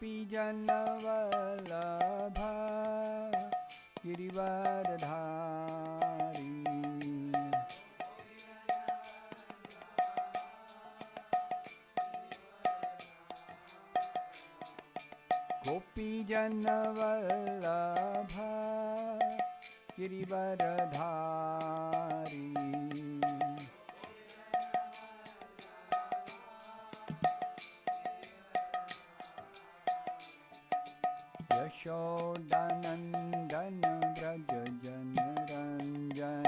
गोपीजनवल्लभा गिरिवरधारी गोपीजनवल्लभा गिरिवरधारी यशोदानंदन व्रज जनरंजन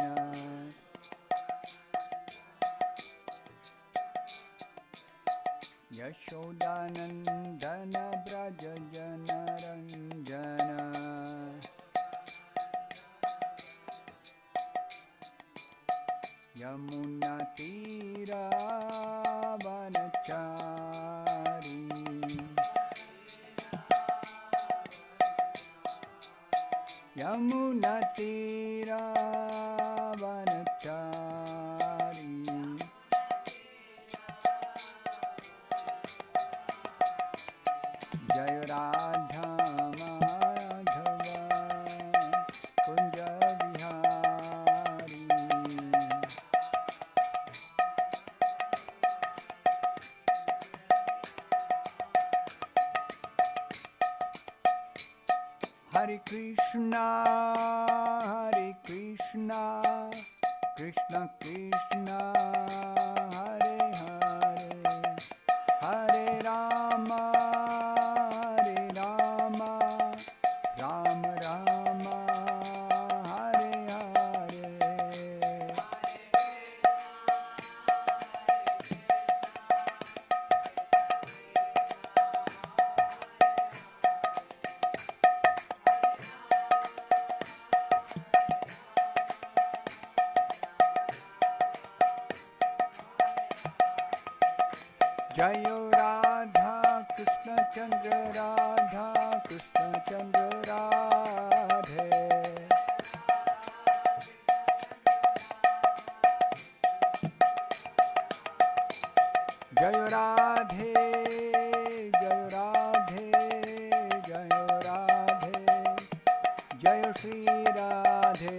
यशोदानंदन व्रज जनरंजन यमुना तीरावनचारी यमुना तीरावनचारी जय राधा माधव कुंज विहारी हरे कृष्णा कृष्ण कृष्ण हरे हरे हरे राम राम राम हरे हरे जय राधा कृष्ण चंद्र राधा कृष्ण चंद्र राधे जय राधे जय राधे जय राधे जय श्री राधे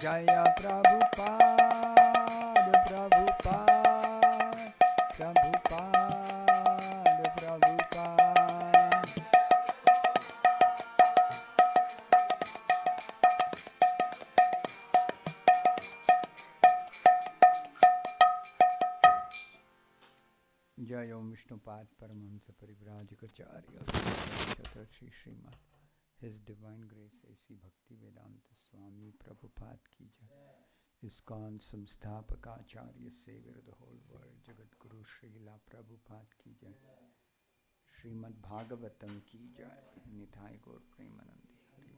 जय प्रभुपाद प्रभुपाद प्रभुपाद प्रभुपाद जय ओम Vishnupad Paramhans परिव्राजकाचार्य Shri Shrimad His Divine Grace A.C. Bhakti Vedanta Swami Prabhupada ki jai. ISKCON Samsthapakacharya Savior of the whole world Jagat Guru Srila Prabhupada ki jai. Srimad Bhagavatam ki jai. Nithai Gaur Premanandi Hari.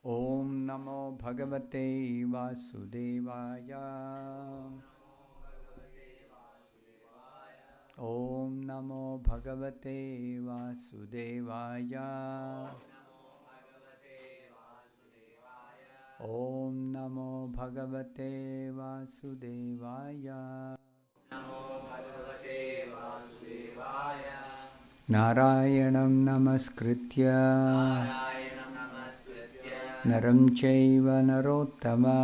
Om Namo Bhagavate Vasudevaya. Om Namo Bhagavate Vasudevaya. Om Namo Bhagavate Vasudevaya. Narayanam Namaskritya Naram Chaiva Narottama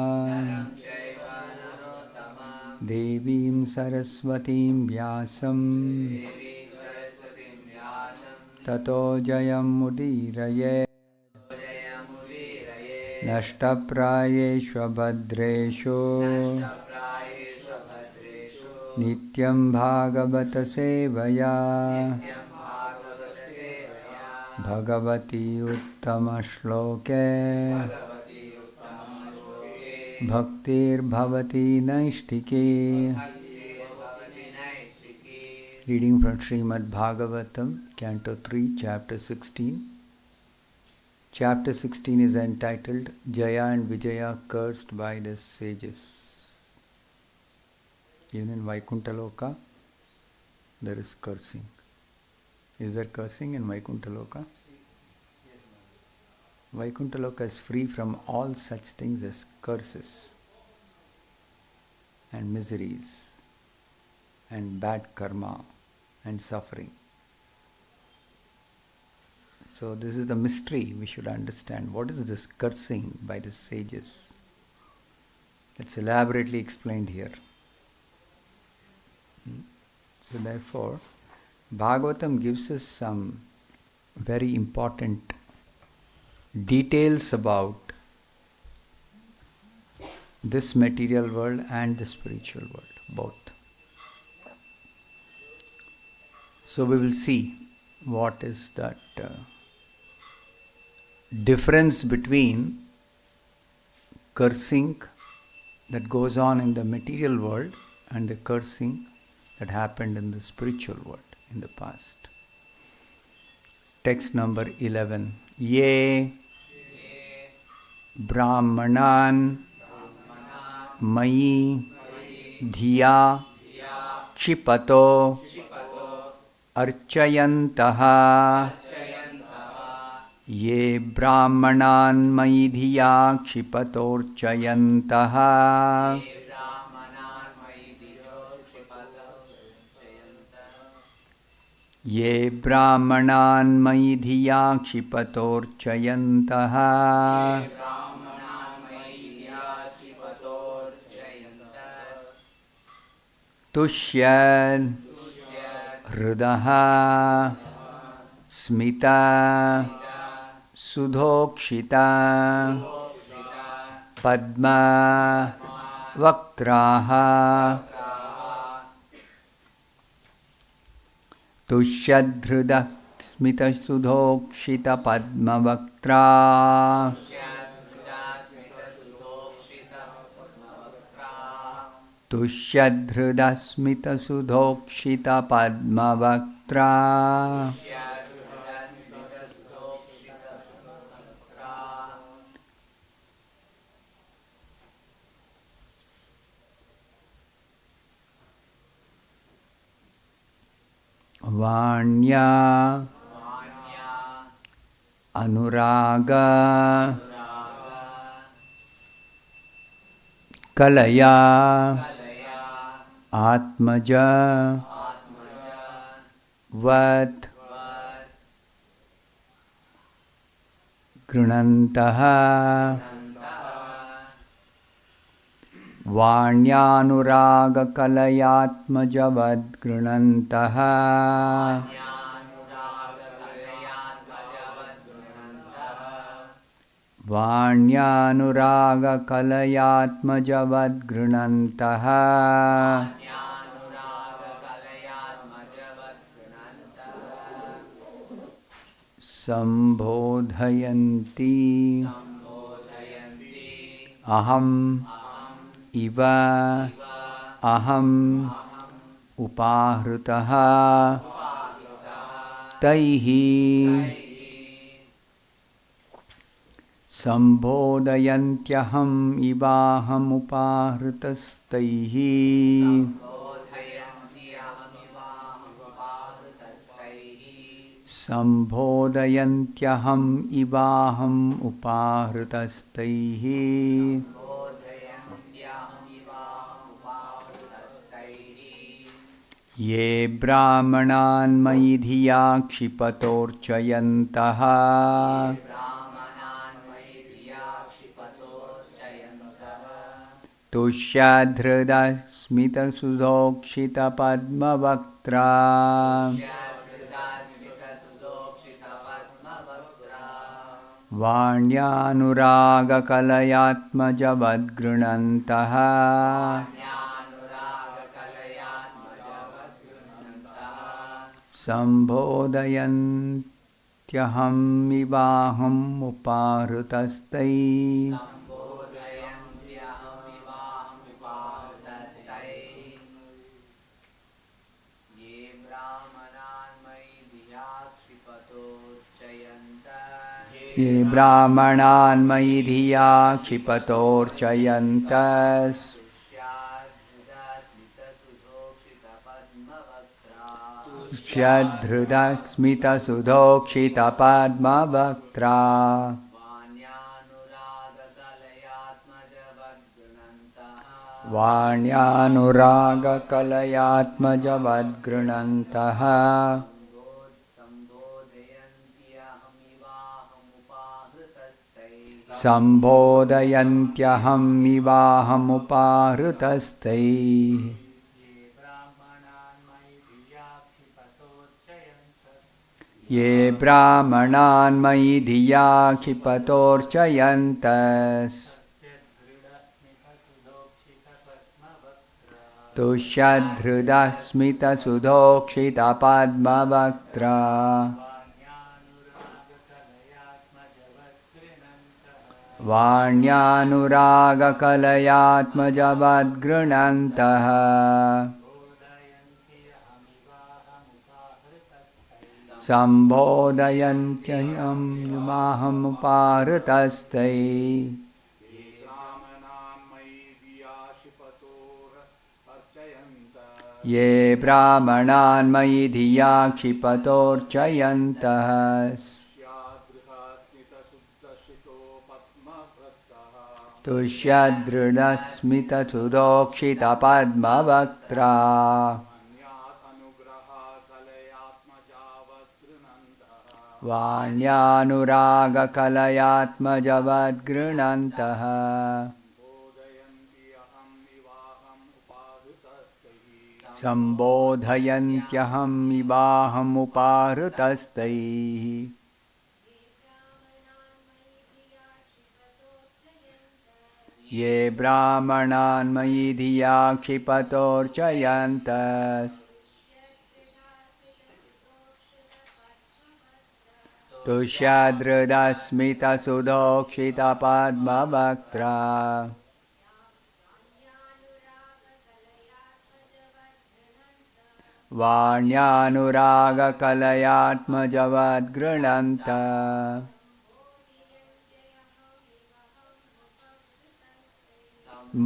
Devim Saraswatim Vyasam Tato Jayam Mudiraye Nashtaprayeshva Bhadresho Nityam Bhagavata Sevaya Bhagavati Uttama Shloke Bhaktir Bhavati Naishtiki Reading from Srimad Bhagavatam, Canto 3, Chapter 16. Chapter 16 is entitled Jaya and Vijaya Cursed by the Sages. Even in Vaikuntha-loka, there is cursing. Is there cursing in Vaikuntha-loka? Vaikuntha-loka is free from all such things as curses and miseries and bad karma and suffering. So this is the mystery we should understand. What is this cursing by the sages? It's elaborately explained here. So therefore, Bhagavatam gives us some very important details about this material world and the spiritual world, both. So we will see what is that difference between cursing that goes on in the material world and the cursing that happened in the spiritual world in the past. Text number 11. Ye Brahmanan Mayi Dhiya Kshipato Archayantaha Ye Brahmanan Mayi Dhiya Kshipatorchayantaha Ye Brahmanan Mayi Dhiya Kshipatorchayantaha Tushyad Hridaha Smita Sudhokshita Padma Vaktraha Tushyadhrudah Smita Sudhokshita Padma Vaktra Tushyadhrudah Smita Sudhokshita Padma Vaktra Vanya Anuraga Kalaya Atmaja Vat Grunantaha Vanyānurāga kalayātmajavad grunantaha Vanyānurāga kalayātmajavad grunantaha Sambodhayanti Aham Iva aham upahrutaha taihi sambodhayantyaham ivaham upahrutastaihi sambodhayantyaham ivaham upahrutastaihi Ye Brahmanan Mayi Dhiya Kshipatorchayantaha Tushyadhrudah Smita Sudhokshita Padma Vaktra Vanyānurāga kalayātmajavad grunantaha Sambodhayantyaham ivaham upahrutastaihi ये ब्राह्मणान् मयि धिया क्षिपतोर्चयन्तस् ष्यद्धृतस्मितसुधोक्षितपद्मवक्त्रा वाण्यानुरागकलयात्मजवद्गृणन्तः सम्बोधयन्त्यहमिवाहमुपाहृतस्तैः ये ब्राह्मणान् मयि धिया क्षिपतोर्चयन्तस् तुष्यद्धृतस्मितसुधोक्षितपद्मवक्त्रा वाण्यानुरागकलयात्मजवद्गृणन्तः सम्बोधयन्त्यहमिवाहमुपाहृतस्तैः ये ब्राह्मणान् मयि धिया क्षिपतोर्चयन्तः तुष्यदृढस्मितसुधोक्षितपद्मवक्त्रा वाण्यानुरागकलयात्मजवद्गृणन्तः सम्बोधयन्त्यहमिवाहमुपाहृतस्तैः ये ब्राह्मणान् मयि धिया क्षिपतोर्चयन्तस् तुष्यदृढस्मितसुधोक्षितपद्मवक्त्रा वाण्यानुरागकलयात्मजवद्गृणन्तः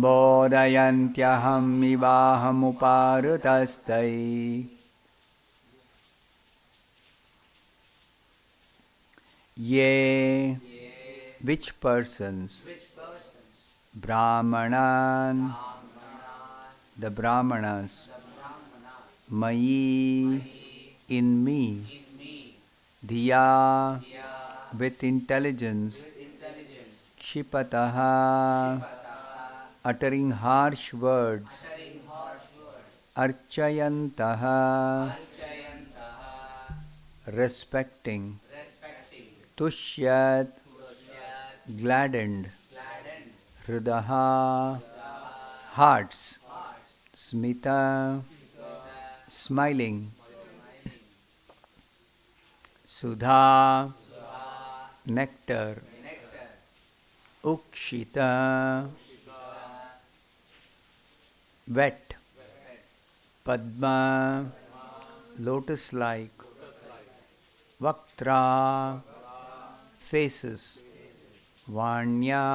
बोधयन्त्यहमिवाहमुपाहृतस्तैः ये which persons brahmanan the brahmanas mayi in me dhiya with intelligence kshipataha uttering harsh words archayantaha respecting tushyat gladdened hridaha hearts smita smiling sudha nectar ukshita wet padma lotus like vaktra faces vanya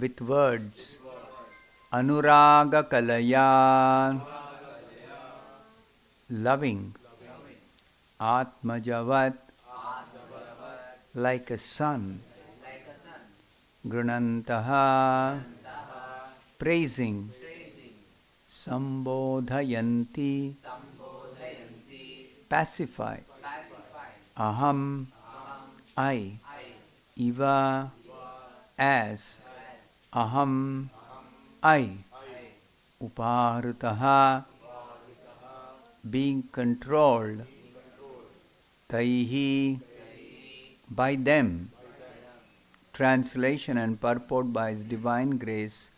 with words anuraga kalaya loving atmajavat like a sun grunantaha praising sambodhayanti pacify aham I iva as aham I upahrutaha being controlled taihi by them. Translation and purport by His Divine Grace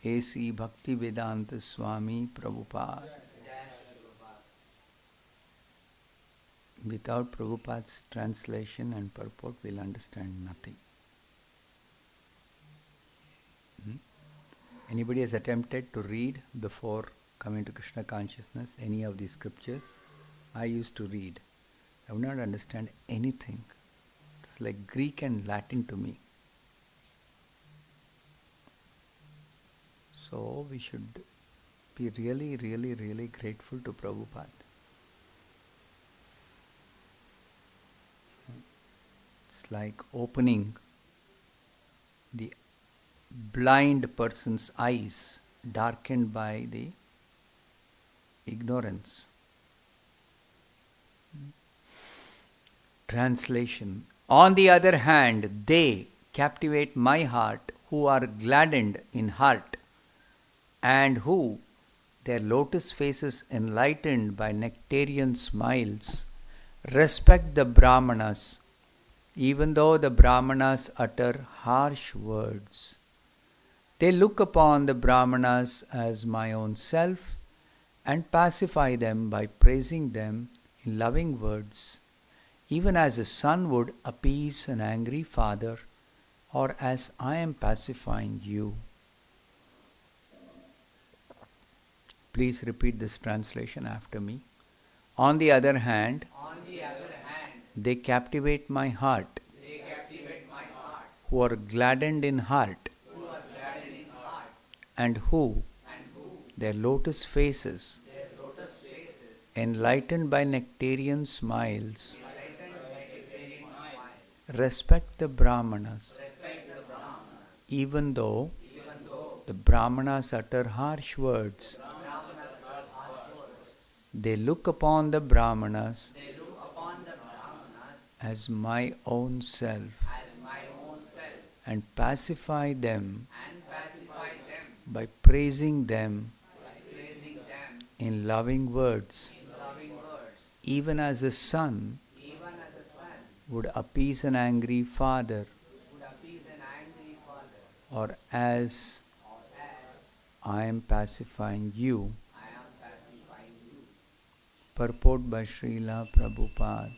A.C. Bhaktivedanta Swami Prabhupada. Without Prabhupada's translation and purport, we'll understand nothing. Anybody has attempted to read before coming to Krishna consciousness any of these scriptures? I used to read. I would not understand anything. It was like Greek and Latin to me. So we should be really, really, really grateful to Prabhupada. It's like opening the blind person's eyes darkened by the ignorance. Translation. On the other hand, they captivate my heart who are gladdened in heart, and who, their lotus faces enlightened by nectarian smiles, respect the Brahmanas, even though the Brahmanas utter harsh words. They look upon the Brahmanas as my own self and pacify them by praising them in loving words, even as a son would appease an angry father, or as I am pacifying you. Please repeat this translation after me. On the other hand, they captivate my heart, who are gladdened in heart, and who, their lotus faces, enlightened by nectarian smiles, respect the Brahmanas, even though the Brahmanas utter harsh words. They look upon the Brahmanas as my own self and pacify them by praising them in loving words, even as a son would appease an angry father, or as I am pacifying you. Purport by Srila Prabhupada.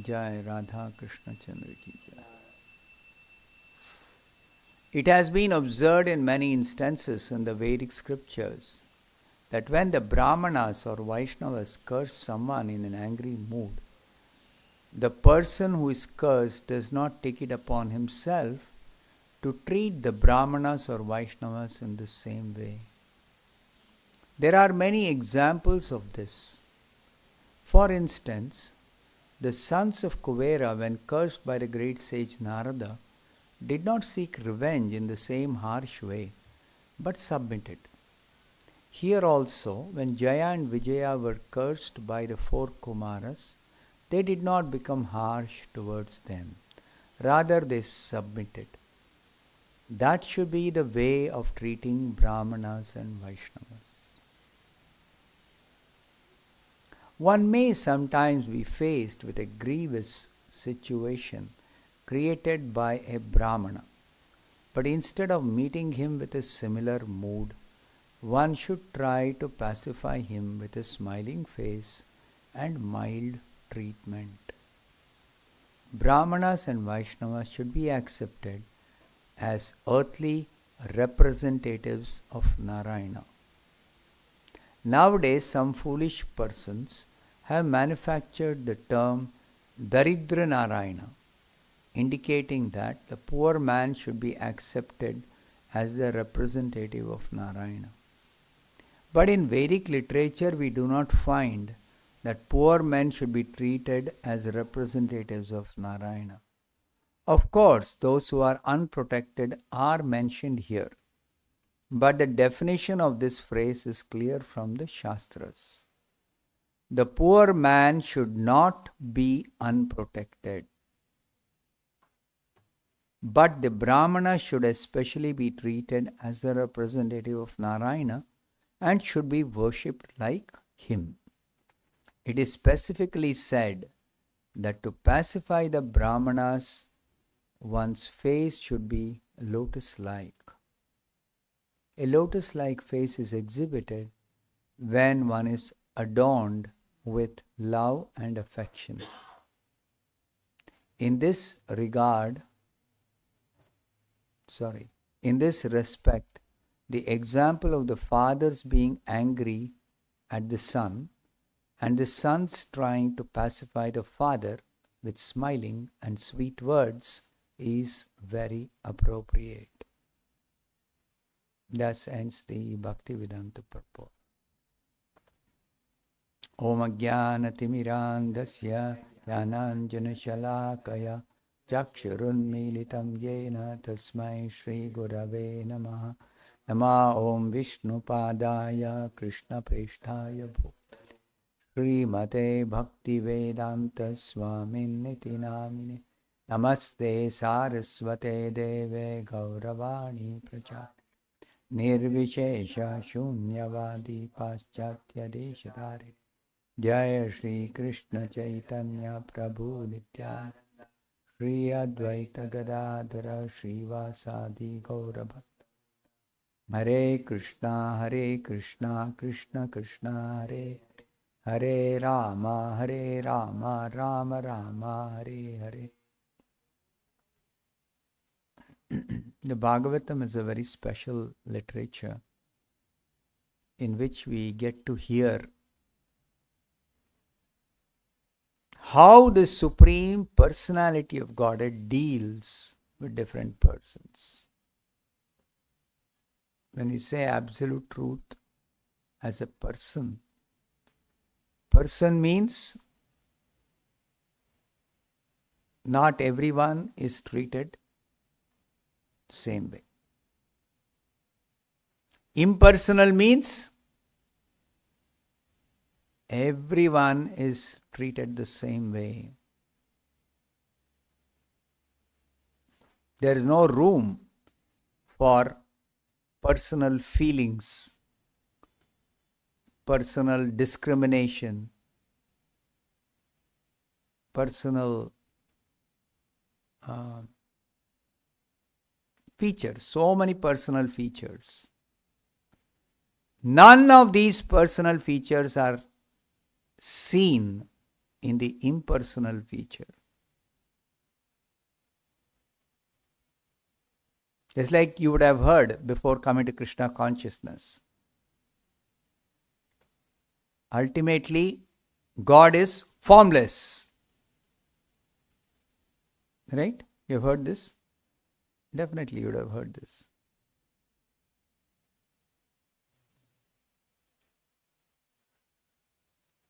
Jai Radha Krishna Chandra ki Jai. It has been observed in many instances in the Vedic scriptures that when the Brahmanas or Vaishnavas curse someone in an angry mood, the person who is cursed does not take it upon himself to treat the Brahmanas or Vaishnavas in the same way. There are many examples of this. For instance, the sons of Kuvera, when cursed by the great sage Narada, did not seek revenge in the same harsh way, but submitted. Here also, when Jaya and Vijaya were cursed by the four Kumaras, they did not become harsh towards them. Rather, they submitted. That should be the way of treating Brahmanas and Vaishnavas. One may sometimes be faced with a grievous situation created by a Brahmana, but instead of meeting him with a similar mood, one should try to pacify him with a smiling face and mild treatment. Brahmanas and Vaishnavas should be accepted as earthly representatives of Narayana. Nowadays, some foolish persons have manufactured the term Daridra Narayana, indicating that the poor man should be accepted as the representative of Narayana. But in Vedic literature, we do not find that poor men should be treated as representatives of Narayana. Of course, those who are unprotected are mentioned here, but the definition of this phrase is clear from the Shastras. The poor man should not be unprotected, but the Brahmana should especially be treated as the representative of Narayana and should be worshipped like him. It is specifically said that to pacify the Brahmanas, one's face should be lotus-like. A lotus-like face is exhibited when one is adorned with love and affection. In this respect, the example of the fathers being angry at the son and the sons trying to pacify the father with smiling and sweet words is very appropriate. Thus ends the Bhaktivedanta purport. Om Ajnanatirmirandasya Jnananjana Shalakaya Chakshurunmilitam Yena Tasmai Shri Gurave Namaha. Nama Om Vishnupadaya Krishna Presthaya Bhutale Srimate Bhaktivedanta Swaminiti Namine Namaste Saraswate Deve Gauravani Prachate Nirvishesha Shunyavadi Paschatya Deshadari Jaya Shri Krishna Chaitanya Prabhu Nityananda Shri Advaita Gadadhara Srivasadi Gaurabhat Hare Krishna Krishna Krishna Hare Hare Rama Rama Rama Hare Hare. The Bhagavatam is a very special literature in which we get to hear how the Supreme Personality of Godhead deals with different persons. When we say absolute truth as a person means not everyone is treated same way. Impersonal means everyone is treated the same way. There is no room for personal feelings, personal discrimination, personal features, so many personal features. None of these personal features are seen in the impersonal feature. Just like you would have heard before coming to Krishna consciousness. Ultimately, God is formless. Right? You have heard this? Definitely you would have heard this.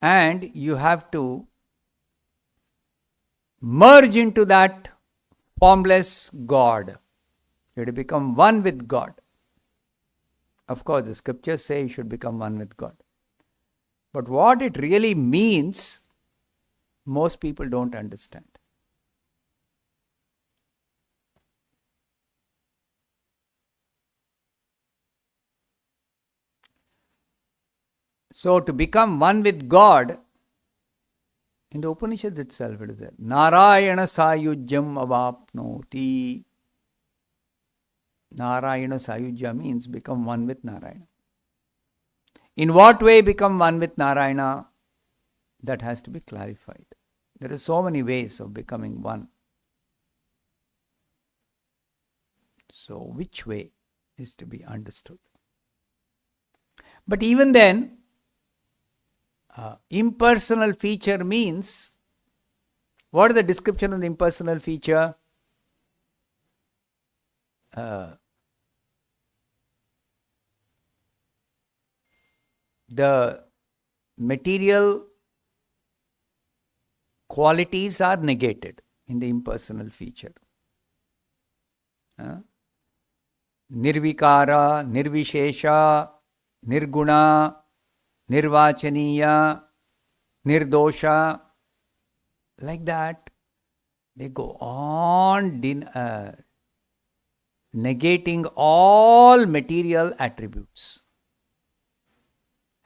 And you have to merge into that formless God. You have to become one with God. Of course, the scriptures say you should become one with God. But what it really means, most people don't understand. So, to become one with God, in the Upanishad itself it is there. Narayana sayujyam avapnoti. Narayana sayujya means become one with Narayana. In what way become one with Narayana? That has to be clarified. There are so many ways of becoming one. So, which way is to be understood? But even then, impersonal feature means, what is the description of the impersonal feature? The material qualities are negated in the impersonal feature. Nirvikara, nirvishesha, nirguna, nirvachaniya, nirdosha, like that. They go on negating all material attributes.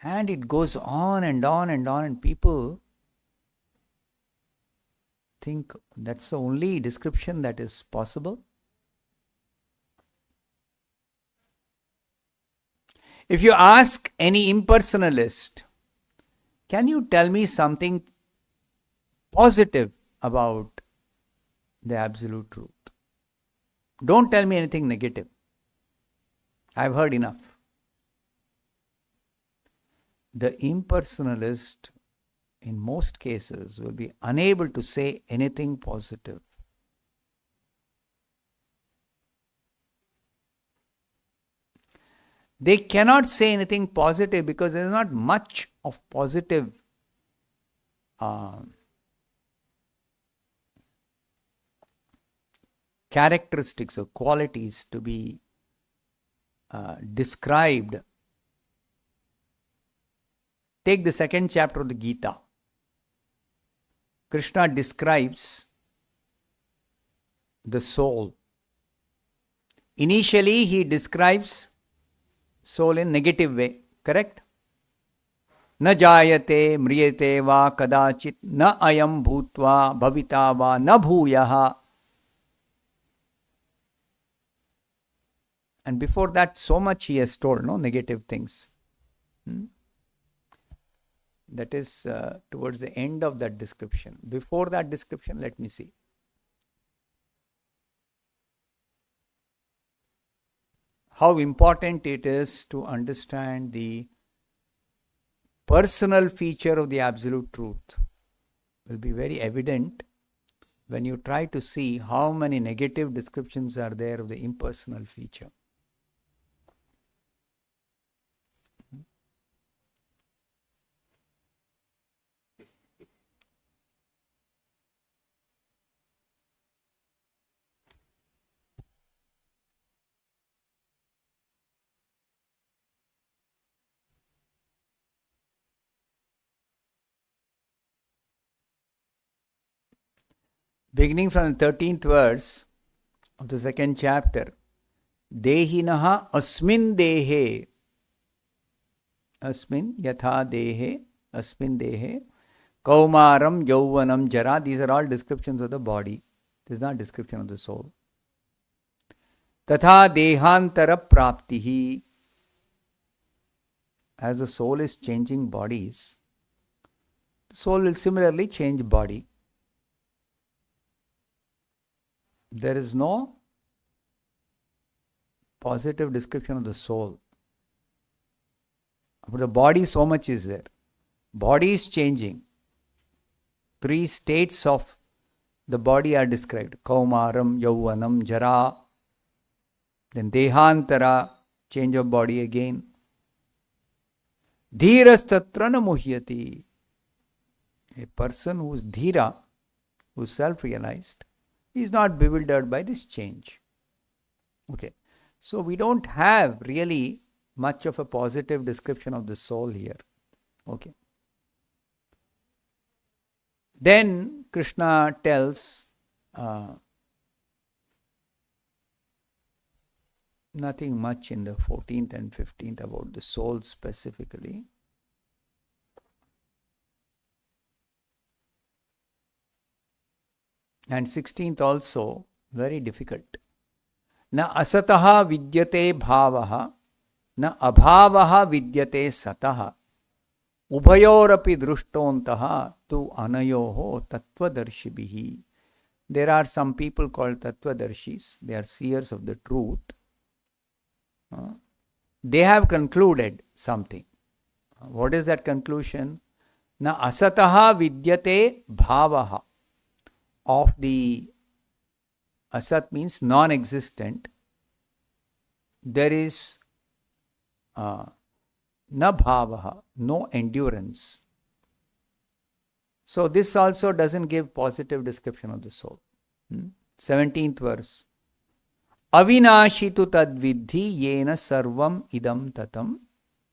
And it goes on and on and on, and people think that's the only description that is possible. If you ask any impersonalist, can you tell me something positive about the absolute truth? Don't tell me anything negative. I've heard enough. The impersonalist in most cases, will be unable to say anything positive. They cannot say anything positive because there is not much of positive characteristics or qualities to be described. Take the second chapter of the Gita. Krishna describes the soul. Initially, he describes soul in negative way, correct? Na jayate mriyate va kadachit na ayam bhutva bhavita va na bhuyaha. And before that, so much he has told, no negative things. That is towards the end of that description. Before that description, let me see. How important it is to understand the personal feature of the absolute truth will be very evident when you try to see how many negative descriptions are there of the impersonal feature. Beginning from the 13th verse of the second chapter, Dehinaha asmin dehe, asmin yatha dehe, asmin dehe, kaumaram yauvanam jara. These are all descriptions of the body. This is not description of the soul. Tatha dehantara praptihi. As the soul is changing bodies, the soul will similarly change body. There is no positive description of the soul. But the body, so much is there. Body is changing. 3 states of the body are described. Kaumaram, Yauvanam, Jara. Then Dehantara, change of body again. Dhiras tatra na muhyati. A person who is dhira, who is self-realized, is not bewildered by this change. Okay. So we don't have really much of a positive description of the soul here. Okay. Then Krishna tells nothing much in the 14th and 15th about the soul specifically. And 16th also, very difficult. Na asataha vidyate bhavaha, na abhavaha vidyate sataha, ubhayorapi drushtontaha tu anayoho tattvadarshibhihi. There are some people called tattvadarshis. They are seers of the truth. They have concluded something. What is that conclusion? Na asataha vidyate bhavaha. Of the asat means non-existent, there is na bhavaha, no endurance. So this also doesn't give positive description of the soul. 17th verse. Avinashitu tadvidhi yena sarvam idam tatam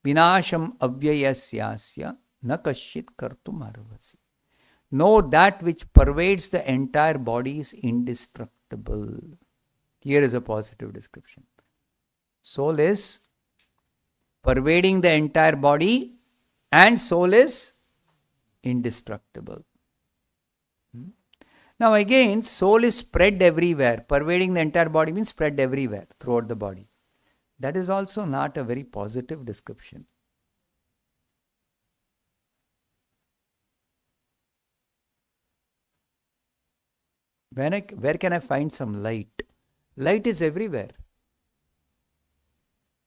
vinasham avyayasyasya na kashit kartum arvasi. Know that which pervades the entire body is indestructible. Here is a positive description. Soul is pervading the entire body and soul is indestructible. Now again, soul is spread everywhere. Pervading the entire body means spread everywhere throughout the body. That is also not a very positive description. Where can I find some light? Light is everywhere.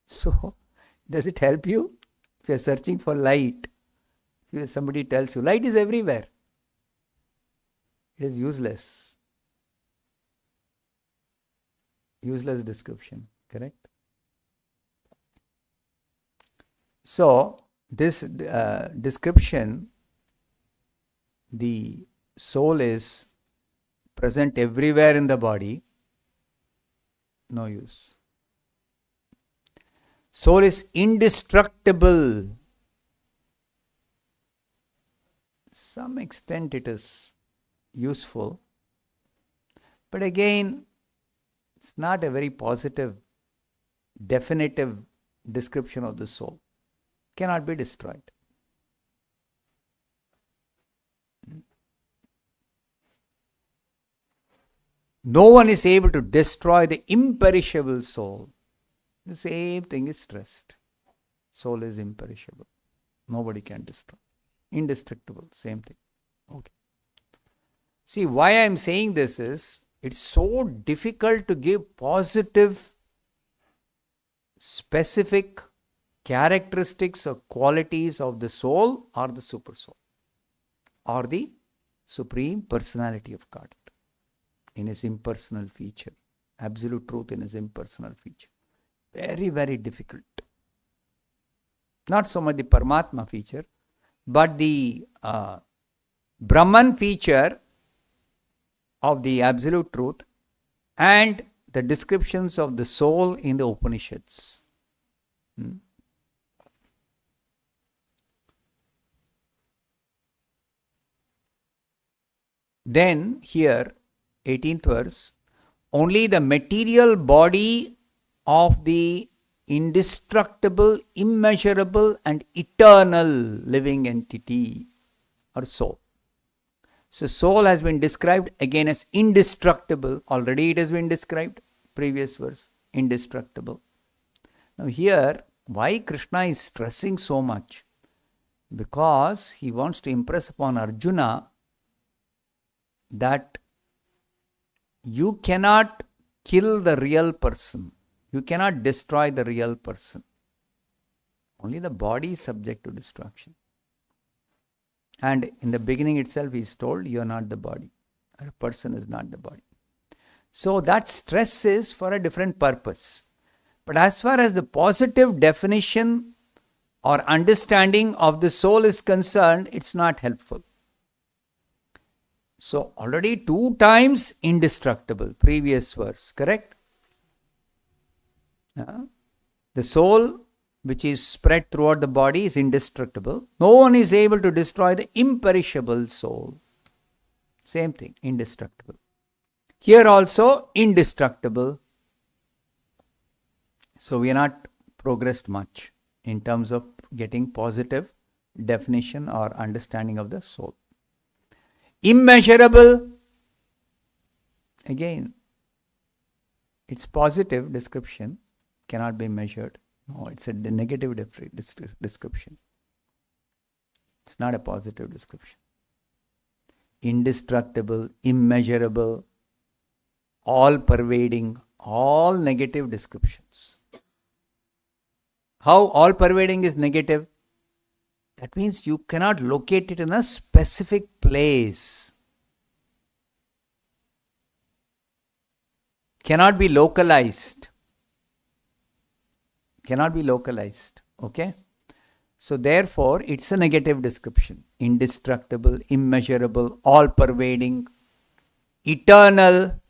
So, does it help you? If you are searching for light, If somebody tells you, light is everywhere, it is useless. Useless description, correct? So, this description, the soul is present everywhere in the body, no use. Soul is indestructible. Some extent it is useful, but again, it's not a very positive, definitive description of the soul. Cannot be destroyed. No one is able to destroy the imperishable soul. The same thing is stressed. Soul is imperishable. Nobody can destroy. Indestructible, same thing. Okay. See, why I am saying this is, it's so difficult to give positive, specific characteristics or qualities of the soul or the super soul or the supreme personality of God in his impersonal feature, absolute truth in his impersonal feature. Very, very difficult. Not so much the Paramatma feature, but the Brahman feature of the absolute truth and the descriptions of the soul in the Upanishads. Then here, 18th verse, only the material body of the indestructible, immeasurable and eternal living entity or soul. So soul has been described again as indestructible. Already it has been described, previous verse, indestructible. Now here, why Krishna is stressing so much? Because he wants to impress upon Arjuna that you cannot kill the real person. You cannot destroy the real person. Only the body is subject to destruction. And in the beginning itself, he is told, you are not the body. A person is not the body. So that stress is for a different purpose. But as far as the positive definition or understanding of the soul is concerned, it's not helpful. So already 2 times indestructible, previous verse, correct? The soul which is spread throughout the body is indestructible. No one is able to destroy the imperishable soul. Same thing, indestructible. Here also indestructible. So we are not progressed much in terms of getting positive definition or understanding of the soul. Immeasurable, again, it's positive description, cannot be measured. No, it's a negative description. It's not a positive description. Indestructible, immeasurable, all-pervading, all negative descriptions. How all-pervading is negative? That means you cannot locate it in a specific place. Cannot be localized. Cannot be localized. Okay? So therefore, it's a negative description. Indestructible, immeasurable, all-pervading, eternal.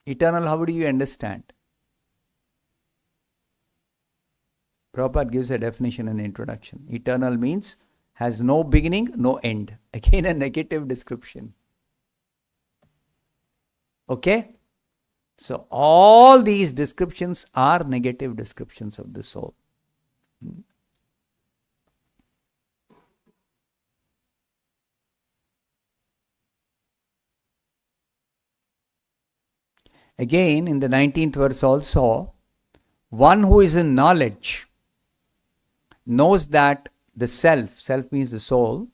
Eternal, how do you understand? Prabhupada gives a definition in the introduction. Eternal means has no beginning, no end. Again, a negative description. Okay? So, all these descriptions are negative descriptions of the soul. Again, in the 19th verse also, one who is in knowledge knows that the self means the soul,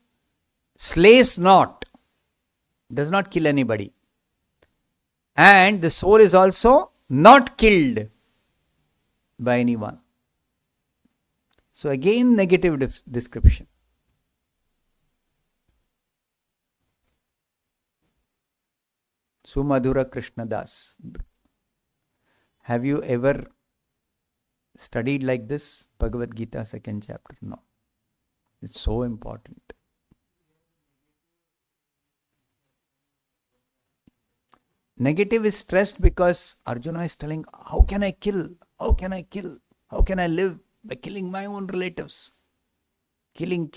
slays not, does not kill anybody. And the soul is also not killed by anyone. So again, negative description. Sumadhura Krishna Das. Have you ever studied like this? Bhagavad Gita, 2nd chapter? No. It's so important. Negative is stressed because Arjuna is telling, how can I kill? How can I kill? How can I live? By killing my own relatives. Killing.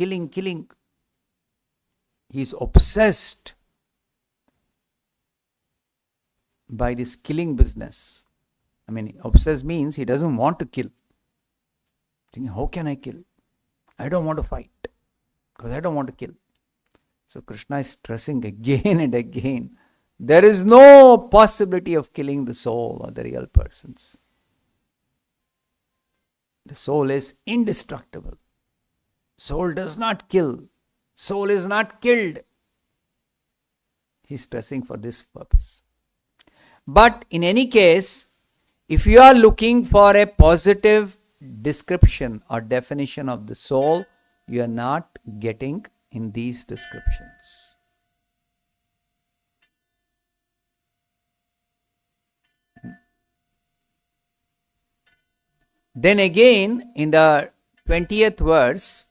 He is obsessed by this killing business. I mean, obsessed means he doesn't want to kill. Thinking, how can I kill? I don't want to fight because I don't want to kill. So Krishna is stressing again and again. There is no possibility of killing the soul or the real persons. The soul is indestructible. Soul does not kill. Soul is not killed. He is stressing for this purpose. But in any case, if you are looking for a positive description or definition of the soul, you are not getting in these descriptions. Then again, in the 20th verse,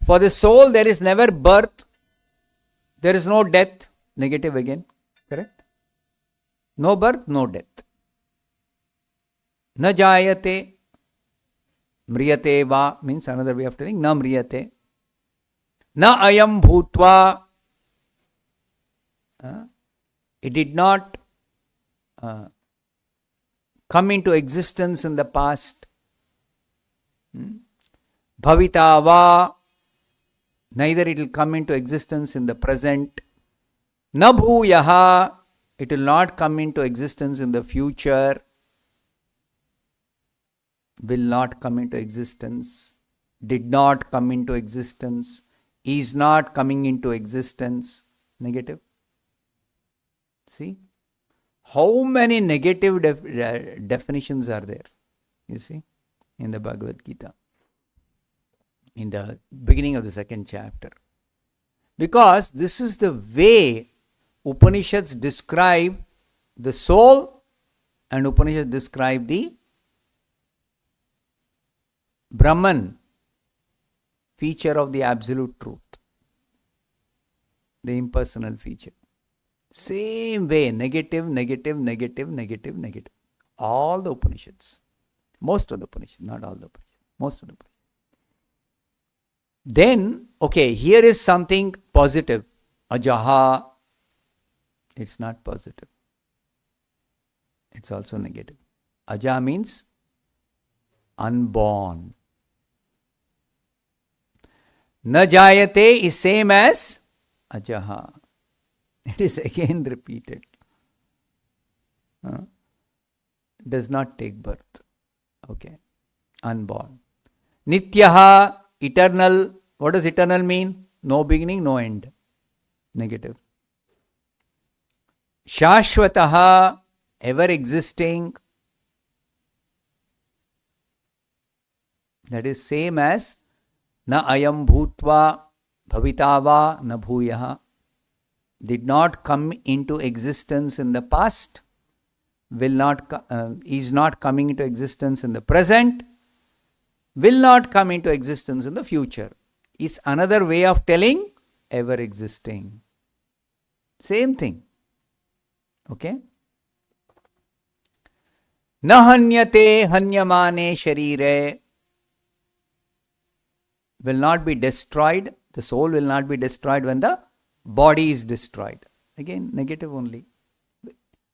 for the soul there is never birth, there is no death. Negative again, correct? No birth, no death. Na jayate, mriyate va, means another way of telling, na mriyate. Na ayam bhutva, it did not come into existence in the past. Bhavita va, neither it will come into existence in the present. Na bhuyaha, it will not come into existence in the future. Will not come into existence. Did not come into existence. Is not coming into existence. Negative. See? How many negative definitions are there? You see? In the Bhagavad Gita. In the beginning of the 2nd chapter. Because this is the way Upanishads describe the soul and Upanishads describe the Brahman, feature of the absolute truth. The impersonal feature. Same way, negative. All the Upanishads. Most of the Upanishads, not all the Upanishads. Most of the Upanishads. Then, okay, here is something positive. Ajaha. It's not positive. It's also negative. Aja means unborn. Na jayate is same as ajaha. It is again repeated. Does not take birth. Okay. Unborn. Nityaha, eternal. What does eternal mean? No beginning, no end. Negative. Shashvataha, ever existing. That is same as na ayam bhutva bhavitava na bhuyaha. Did not come into existence in the past, will not is not coming into existence in the present, will not come into existence in the future. Is another way of telling ever existing. Same thing. Okay? Na hanyate hanyamane sharire, will not be destroyed. The soul will not be destroyed when the body is destroyed. Again, negative only.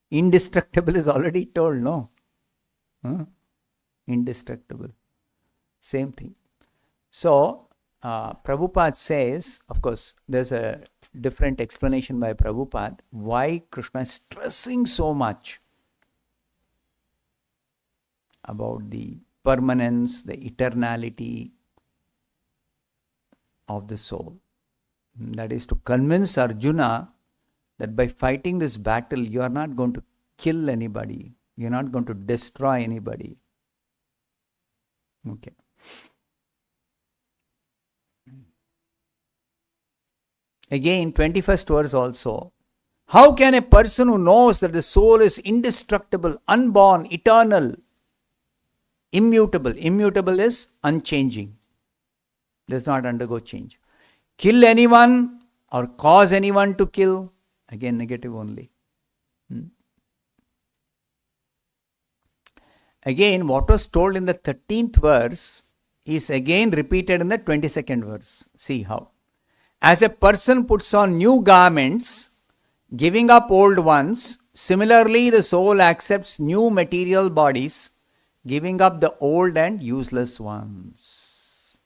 Indestructible is already told, no? Indestructible. Same thing. So, Prabhupada says, of course, there's a different explanation by Prabhupada why Krishna is stressing so much about the permanence, the eternality of the soul. That is to convince Arjuna that by fighting this battle, you are not going to kill anybody. You are not going to destroy anybody. Okay. Again, 21st verse also. How can a person who knows that the soul is indestructible, unborn, eternal, immutable? Immutable is unchanging, does not undergo change. Kill anyone or cause anyone to kill? Again, negative only. Again, what was told in the 13th verse is again repeated in the 22nd verse. See how. As a person puts on new garments, giving up old ones, similarly the soul accepts new material bodies, giving up the old and useless ones.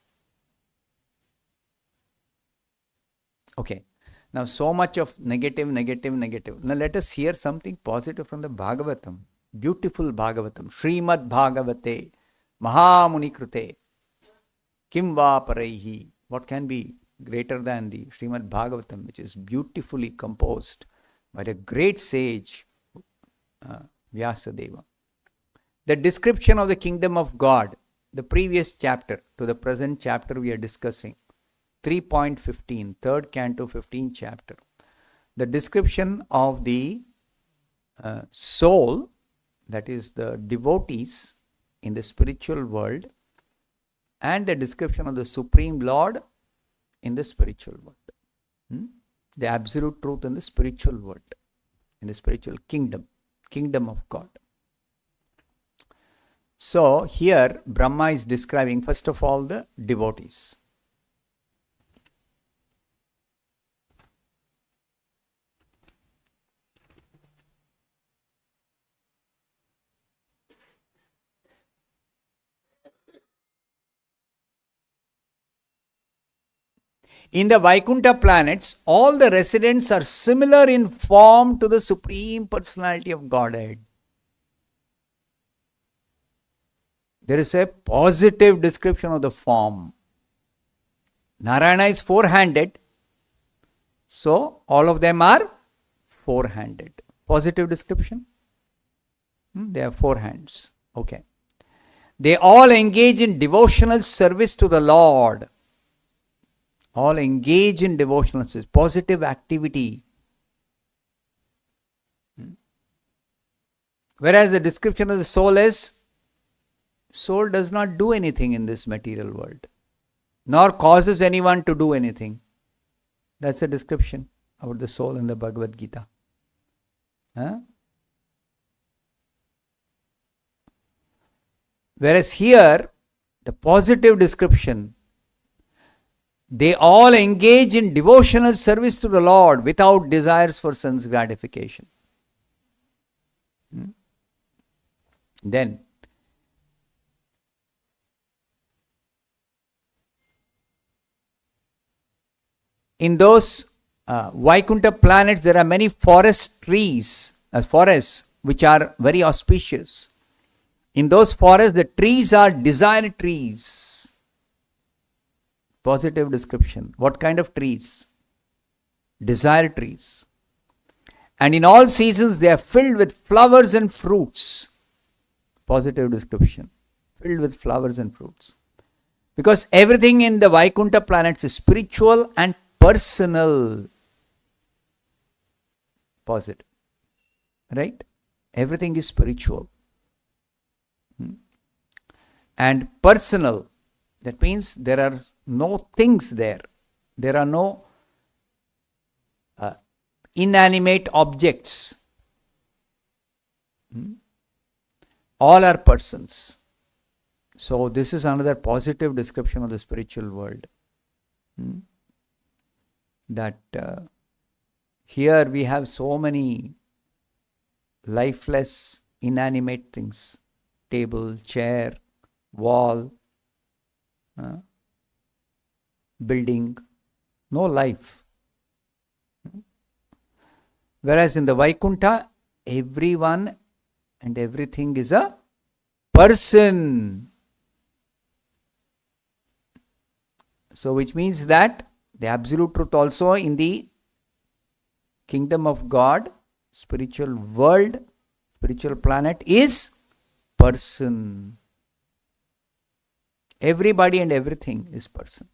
Okay. Now so much of negative. Now let us hear something positive from the Bhagavatam. Beautiful Bhagavatam. Srimad Bhagavate. Mahamuni Krute. Kim va paraihi. What can be greater than the Srimad Bhagavatam, which is beautifully composed by the great sage Vyasadeva. The description of the kingdom of God, the previous chapter to the present chapter we are discussing, 3.15, 3rd canto, 15th chapter. The description of the soul, that is the devotees in the spiritual world, and the description of the Supreme Lord in the spiritual world. The absolute truth in the spiritual world, in the spiritual kingdom of God. So here Brahma is describing first of all the devotees. In the Vaikuntha planets, all the residents are similar in form to the Supreme Personality of Godhead. There is a positive description of the form. Narayana is four-handed, so all of them are four-handed. Positive description. They have four hands. Okay. They all engage in devotional service to the Lord. All engage in devotional service, positive activity. Whereas the description of the soul is, soul does not do anything in this material world, nor causes anyone to do anything. That's a description about the soul in the Bhagavad Gita. Whereas here, the positive description, they all engage in devotional service to the Lord without desires for sense gratification. Then, in those Vaikuntha planets, there are many forests which are very auspicious. In those forests, the trees are desire trees. Positive description. What kind of trees? Desire trees. And in all seasons, they are filled with flowers and fruits. Positive description. Filled with flowers and fruits. Because everything in the Vaikuntha planets is spiritual and personal. Positive. Right? Everything is spiritual. And personal. That means there are no things there. There are no inanimate objects. All are persons. So this is another positive description of the spiritual world. That here we have so many lifeless, inanimate things. Table, chair, wall, building, no life. Whereas in the Vaikuntha, everyone and everything is a person. So which means that the absolute truth also in the kingdom of God, spiritual world, spiritual planet is person. Everybody and everything is person.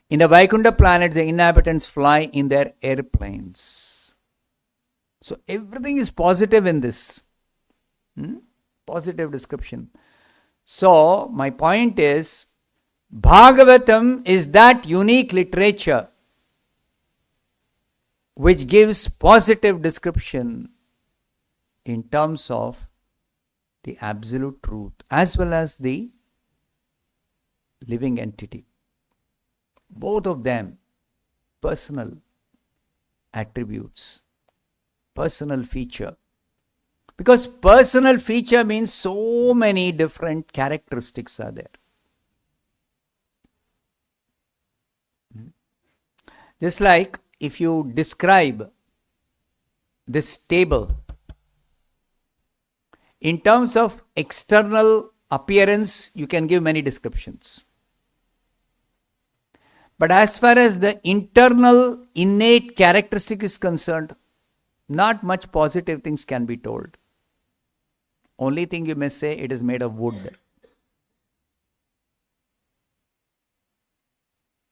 In the Vaikuntha planets, the inhabitants fly in their airplanes. So everything is positive in this. Positive description. So my point is, Bhagavatam is that unique literature which gives positive description in terms of the absolute truth as well as the living entity. Both of them, personal attributes, personal feature. Because personal feature means so many different characteristics are there. Just like if you describe this table in terms of external appearance, you can give many descriptions. But as far as the internal innate characteristic is concerned, not much positive things can be told. Only thing you may say, it is made of wood.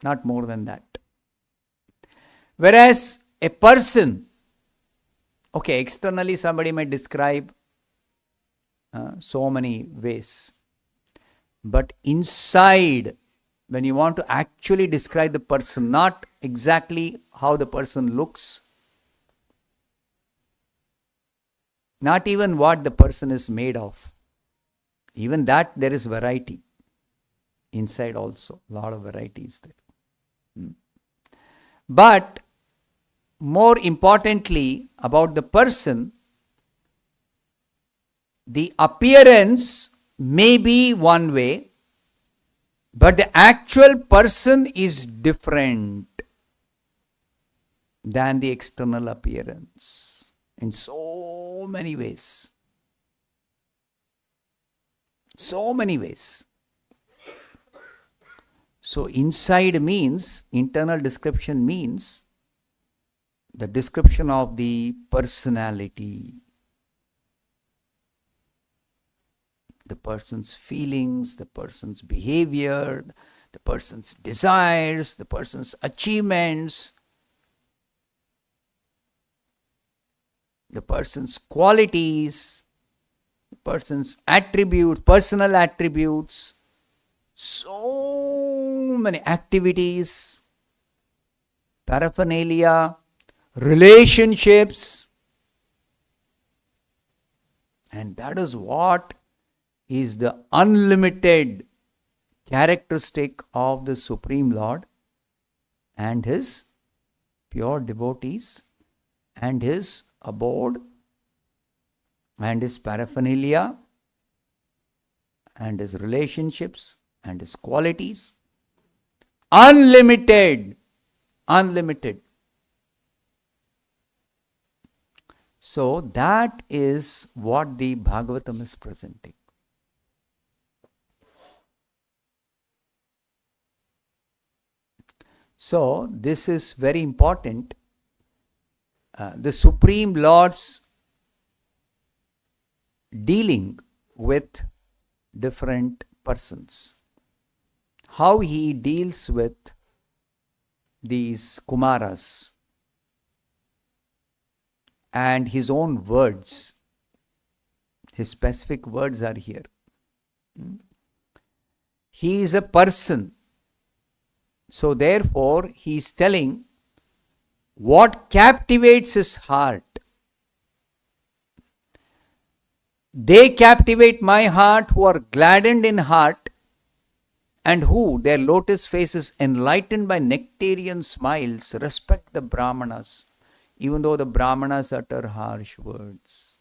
Not more than that. Whereas a person, okay, externally somebody may describe so many ways. But inside, when you want to actually describe the person, not exactly how the person looks, not even what the person is made of, even that there is variety. Inside also, a lot of variety is there. But more importantly about the person, the appearance may be one way, but the actual person is different than the external appearance in so many ways. So many ways. So inside means, internal description means the description of the personality, the person's feelings, the person's behavior, the person's desires, the person's achievements, the person's qualities, the person's attributes, personal attributes, so many activities, paraphernalia, relationships. And that is what is the unlimited characteristic of the Supreme Lord and His pure devotees and His abode and His paraphernalia and His relationships and His qualities. Unlimited. Unlimited. So that is what the Bhagavatam is presenting. So this is very important. The Supreme Lord's dealing with different persons. How He deals with these Kumaras and His own words. His specific words are here. He is a person. So therefore, He is telling what captivates His heart. They captivate my heart who are gladdened in heart and who, their lotus faces enlightened by nectarian smiles, respect the Brahmanas, even though the Brahmanas utter harsh words.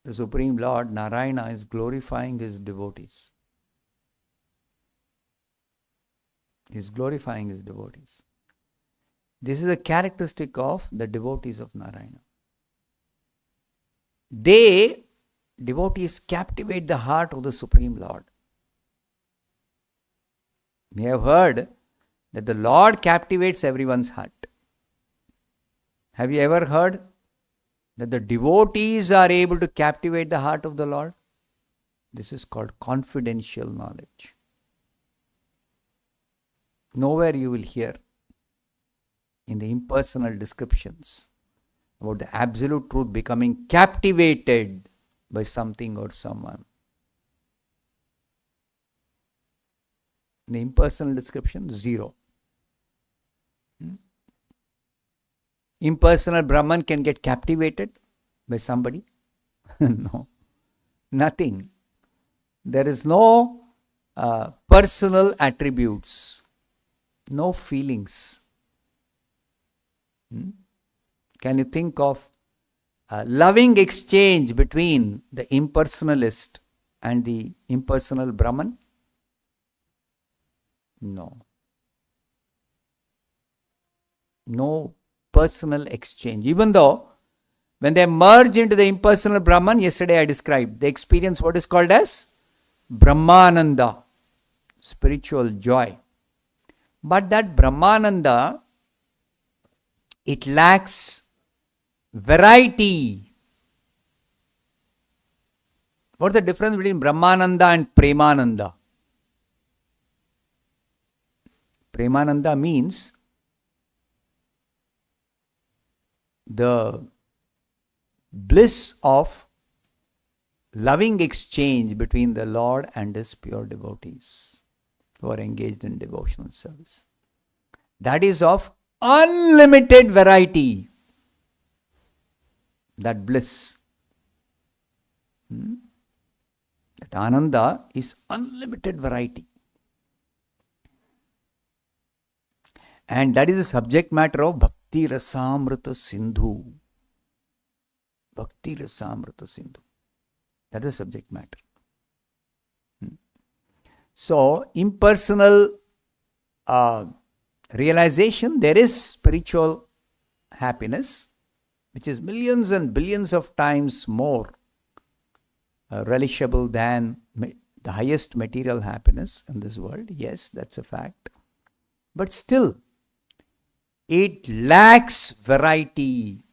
The Supreme Lord Narayana is glorifying His devotees. He is glorifying His devotees. This is a characteristic of the devotees of Narayana. Devotees captivate the heart of the Supreme Lord. We have heard that the Lord captivates everyone's heart. Have you ever heard that the devotees are able to captivate the heart of the Lord? This is called confidential knowledge. Nowhere you will hear in the impersonal descriptions about the absolute truth becoming captivated by something or someone. In the impersonal description, zero. Impersonal Brahman can get captivated by somebody? No, nothing. There is no personal attributes, no feelings. Can you think of a loving exchange between the impersonalist and the impersonal Brahman? No. No personal exchange. Even though when they merge into the impersonal Brahman, yesterday I described, they experience what is called as Brahmananda, spiritual joy. But that Brahmananda, it lacks variety. What's the difference between Brahmananda and Premananda? Premananda means the bliss of loving exchange between the Lord and His pure devotees who are engaged in devotional service. That is of unlimited variety. That bliss. That Ananda is unlimited variety. And that is the subject matter of Bhakti Rasamrita Sindhu. Bhakti Rasamrita Sindhu. That is the subject matter. So, impersonal realization, there is spiritual happiness, which is millions and billions of times more relishable than the highest material happiness in this world. Yes, that's a fact. But still, it lacks variety.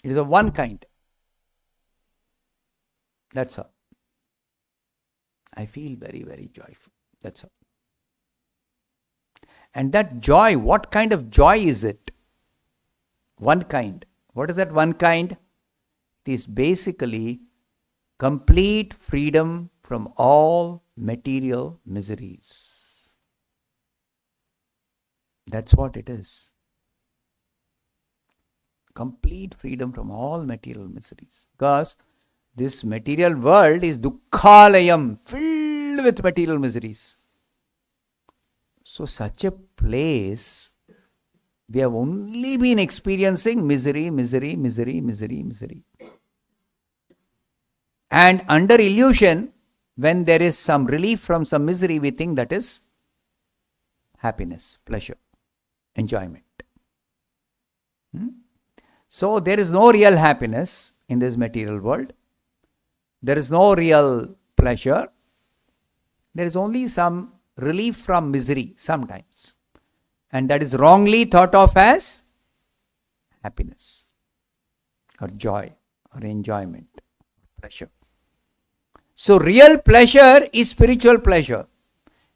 It is of one kind. That's all. I feel very, very joyful. That's all. And that joy, what kind of joy is it? One kind. What is that one kind? It is basically complete freedom from all material miseries. That's what it is. Complete freedom from all material miseries. Because this material world is dukkhalayam, filled with material miseries. So such a place, we have only been experiencing misery, misery, misery, misery, misery. And under illusion, when there is some relief from some misery, we think that is happiness, pleasure, enjoyment. So there is no real happiness in this material world. There is no real pleasure. There is only some relief from misery sometimes. And that is wrongly thought of as happiness or joy or enjoyment or pleasure. So real pleasure is spiritual pleasure.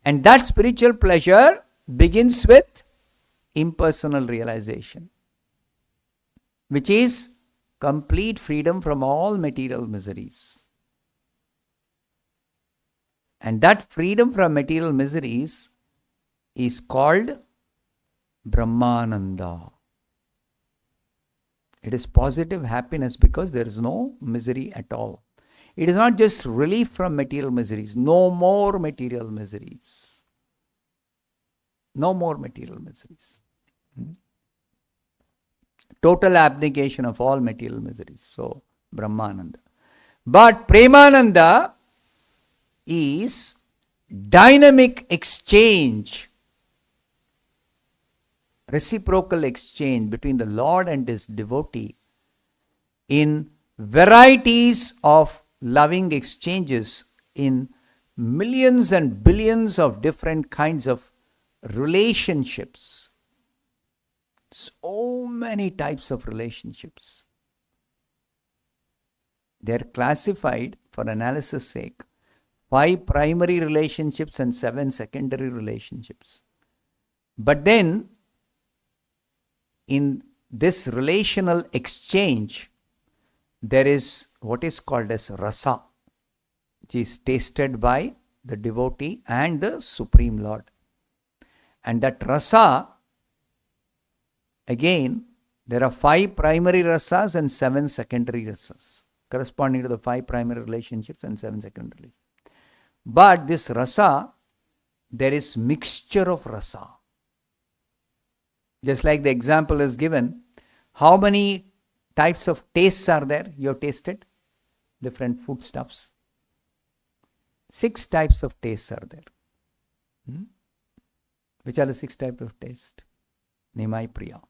And that spiritual pleasure begins with impersonal realization, which is complete freedom from all material miseries. And that freedom from material miseries is called Brahmananda. It is positive happiness because there is no misery at all. It is not just relief from material miseries. No more material miseries. No more material miseries. Total abnegation of all material miseries. So, Brahmananda. But Premananda is dynamic exchange, reciprocal exchange between the Lord and His devotee in varieties of loving exchanges in millions and billions of different kinds of relationships. So many types of relationships. They are classified for analysis sake, 5 primary relationships and 7 secondary relationships. But then, in this relational exchange, there is what is called as rasa, which is tasted by the devotee and the Supreme Lord. And that rasa, again, there are 5 primary rasas and 7 secondary rasas, corresponding to the 5 primary relationships and 7 secondary relationships. But this rasa, there is mixture of rasa. Just like the example is given, how many types of tastes are there? You have tasted different foodstuffs. 6 types of tastes are there. Which are the 6 types of taste? Nimai Priya.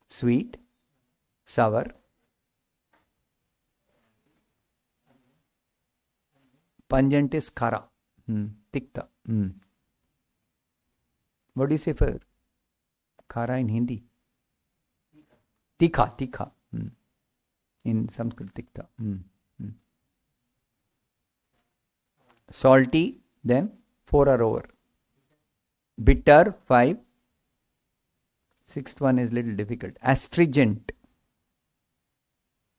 Sweet, sour, pungent is kara, tikta. What do you say for kara in Hindi? Tikha. In Sanskrit, tikta. Salty, then 4 are over. Bitter, 5. 6th one is little difficult. Astringent.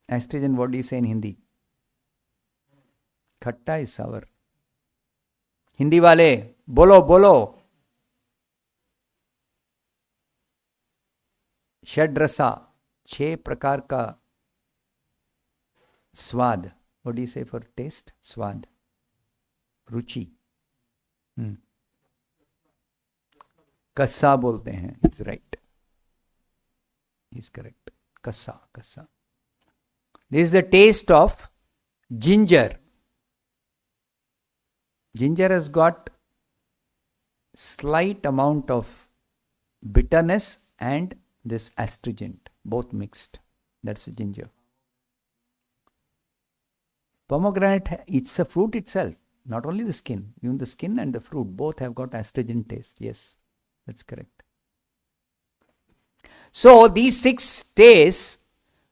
Astringent, what do you say in Hindi? Khatta is sour. Hindi wale, bolo. Shad rasa, 6 prakar ka swad. What do you say for taste? Swad. Ruchi. Kassa bolte hain. He's right. He's correct. Kassa. This is the taste of ginger. Ginger has got slight amount of bitterness and this astringent, both mixed. That's ginger. Pomegranate, it's a fruit itself, not only the skin. Even the skin and the fruit both have got astringent taste. Yes, that's correct. So these 6 tastes,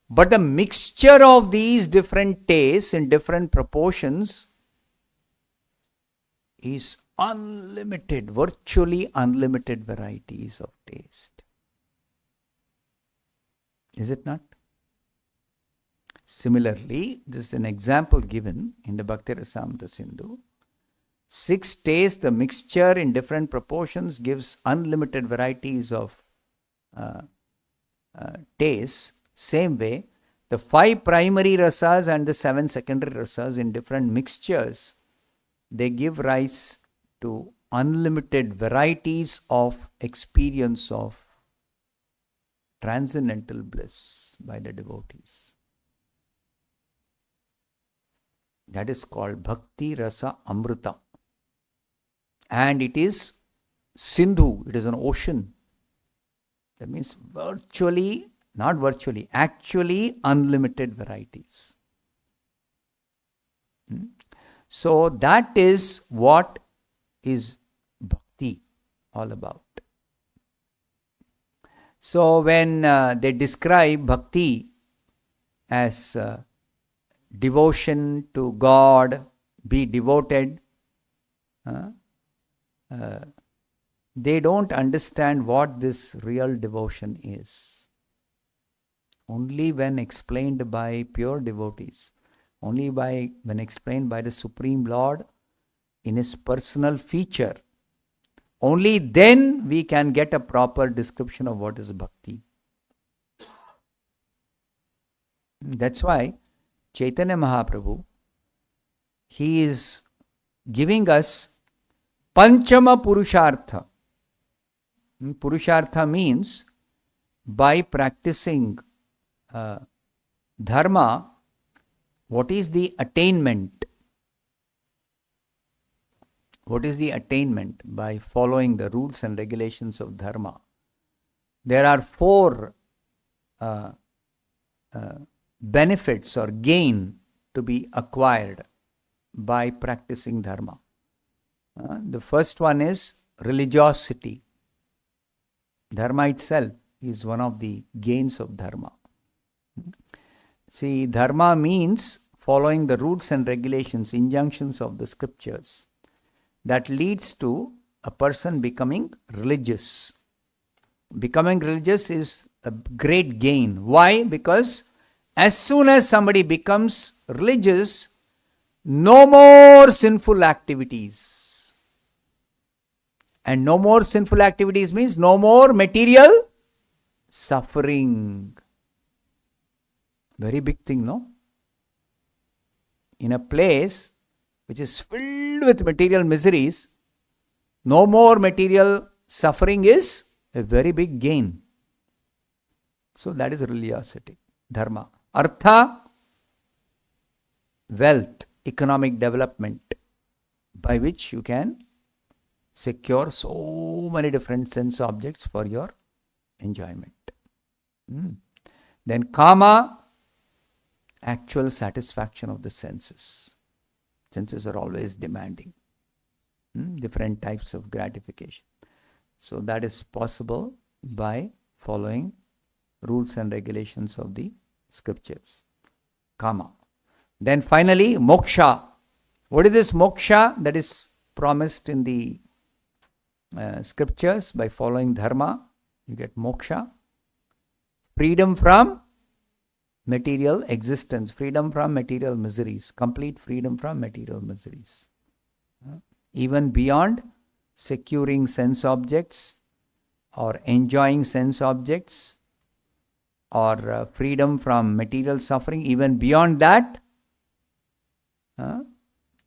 but the mixture of these different tastes in different proportions is unlimited, virtually unlimited varieties of taste. Is it not? Similarly, this is an example given in the Bhakti Rasamrita Sindhu. 6 tastes, the mixture in different proportions gives unlimited varieties of tastes. Same way, the 5 primary rasas and the 7 secondary rasas in different mixtures, they give rise to unlimited varieties of experience of transcendental bliss by the devotees. That is called Bhakti Rasa Amrita. And it is Sindhu, it is an ocean. That means actually unlimited varieties. So that is what is bhakti all about. So when they describe bhakti as devotion to God, be devoted, they don't understand what this real devotion is. Only when explained by pure devotees, when explained by the Supreme Lord in His personal feature, only then we can get a proper description of what is bhakti. That's why Chaitanya Mahaprabhu, he is giving us Panchama Purushartha. Purushartha means by practicing dharma, what is the attainment? What is the attainment by following the rules and regulations of dharma? There are 4 benefits or gain to be acquired by practicing dharma. The first one is religiosity. Dharma itself is one of the gains of dharma. See, dharma means following the rules and regulations, injunctions of the scriptures, that leads to a person becoming religious. Becoming religious is a great gain. Why? Because as soon as somebody becomes religious, no more sinful activities. And no more sinful activities means no more material suffering. Very big thing, no? In a place which is filled with material miseries, no more material suffering is a very big gain. So that is religiosity, dharma. Artha, wealth, economic development, by which you can secure so many different sense objects for your enjoyment. Then kama, actual satisfaction of the senses. Senses are always demanding different types of gratification. So that is possible by following rules and regulations of the scriptures. Kama. Then finally, moksha. What is this moksha that is promised in the scriptures? By following dharma, you get moksha. Freedom from material existence, freedom from material miseries, complete freedom from material miseries. Even beyond securing sense objects or enjoying sense objects or freedom from material suffering, even beyond that,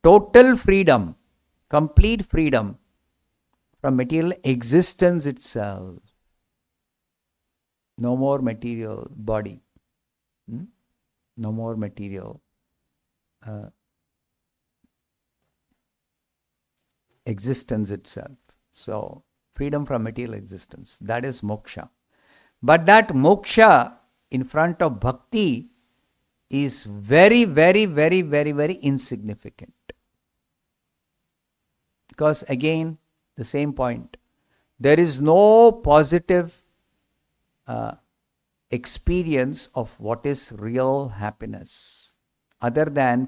total freedom, complete freedom from material existence itself. No more material body. No more material existence itself. So, freedom from material existence. That is moksha. But that moksha in front of bhakti is very, very, very, very, very insignificant. Because again, the same point. There is no positive experience of what is real happiness other than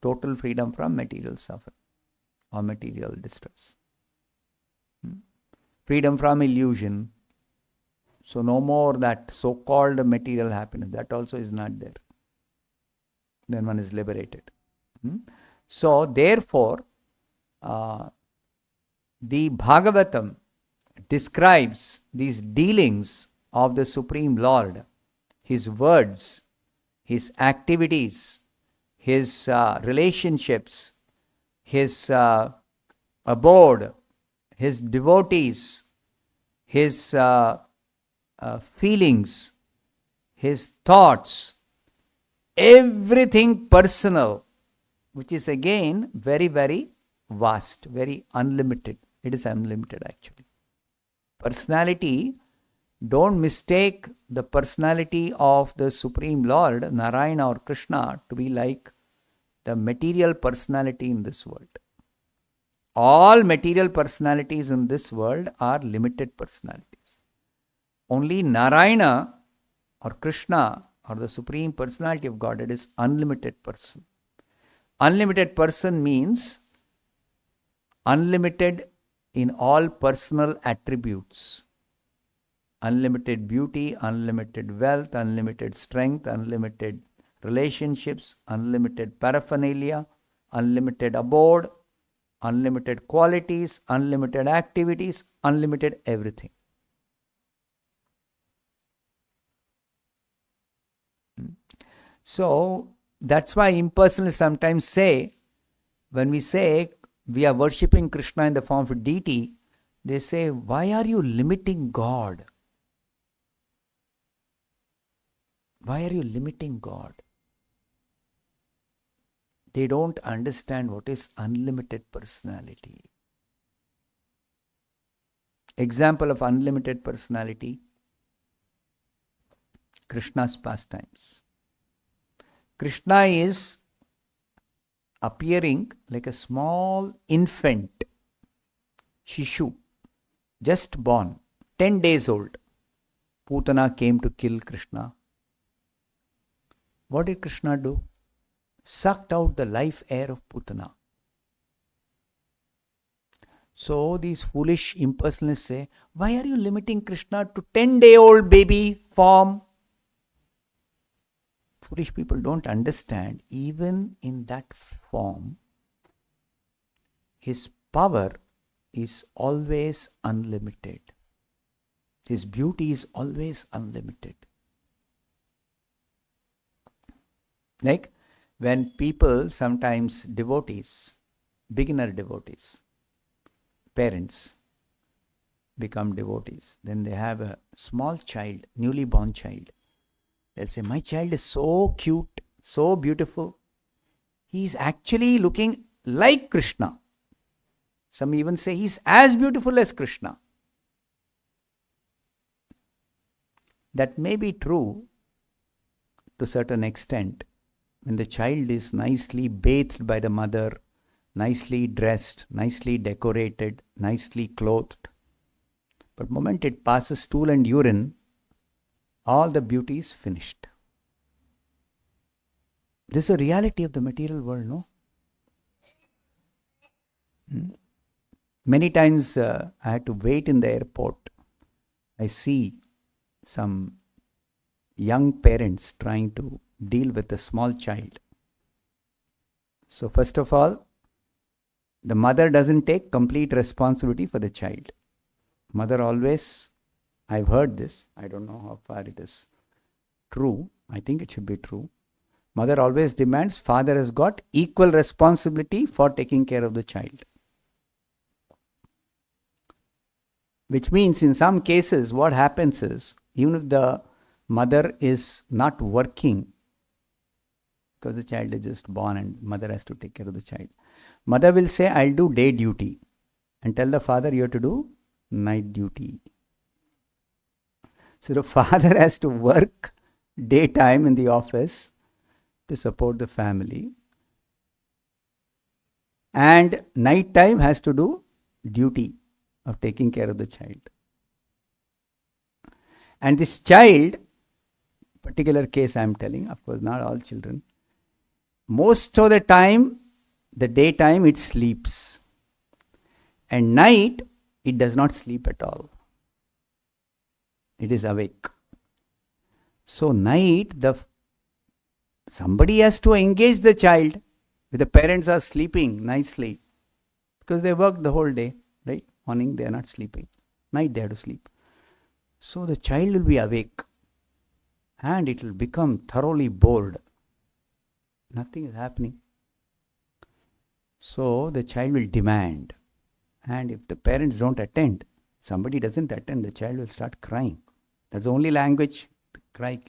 total freedom from material suffering or material distress. Freedom from illusion. So no more that so-called material happiness. That also is not there. Then one is liberated. So therefore, the Bhagavatam describes these dealings of the Supreme Lord, His words, His activities, His relationships, His abode, His devotees, His feelings, His thoughts, everything personal, which is again very, very vast, very unlimited. It is unlimited actually. Personality, don't mistake the personality of the Supreme Lord, Narayana or Krishna, to be like the material personality in this world. All material personalities in this world are limited personalities. Only Narayana or Krishna or the Supreme Personality of Godhead is unlimited person. Unlimited person means unlimited in all personal attributes. Unlimited beauty, unlimited wealth, unlimited strength, unlimited relationships, unlimited paraphernalia, unlimited abode, unlimited qualities, unlimited activities, unlimited everything. So that's why impersonalists sometimes say, when we say we are worshipping Krishna in the form of a deity, they say, why are you limiting God? Why are you limiting God? They don't understand what is unlimited personality. Example of unlimited personality, Krishna's pastimes. Krishna is appearing like a small infant, Shishu, just born, 10 days old. Putana came to kill Krishna. What did Krishna do? sucked out the life air of Putana. So these foolish impersonalists say, why are you limiting Krishna to 10-day-old baby form? Foolish people don't understand, even in that form, his power is always unlimited. His beauty is always unlimited. Like when people, sometimes devotees, beginner devotees, parents become devotees, then they have a small child, newly born child. They'll say, my child is so cute, so beautiful. He's actually looking like Krishna. Some even say he's as beautiful as Krishna. That may be true to a certain extent. When the child is nicely bathed by the mother, nicely dressed, nicely decorated, nicely clothed. But the moment it passes stool and urine, all the beauty is finished. This is a reality of the material world, no? Many times I had to wait in the airport. I see some young parents trying to deal with a small child. So first of all, the mother doesn't take complete responsibility for the child. Mother always, I've heard this, I don't know how far it is true, I think it should be true. Mother always demands father has got equal responsibility for taking care of the child. Which means in some cases what happens is, even if the mother is not working, because the child is just born and mother has to take care of the child, mother will say, I'll do day duty, and tell the father you have to do night duty. So the father has to work daytime in the office to support the family, and night time has to do duty of taking care of the child. And this child, particular case I am telling, of course not all children, most of the time, the daytime it sleeps, and night it does not sleep at all. It is awake. So night, somebody has to engage the child. If the parents are sleeping nicely, because they work the whole day, right? Morning they are not sleeping. Night they have to sleep. So the child will be awake and it will become thoroughly bored. Nothing is happening. So the child will demand. And if the parents don't attend, somebody doesn't attend, the child will start crying. That's the only language the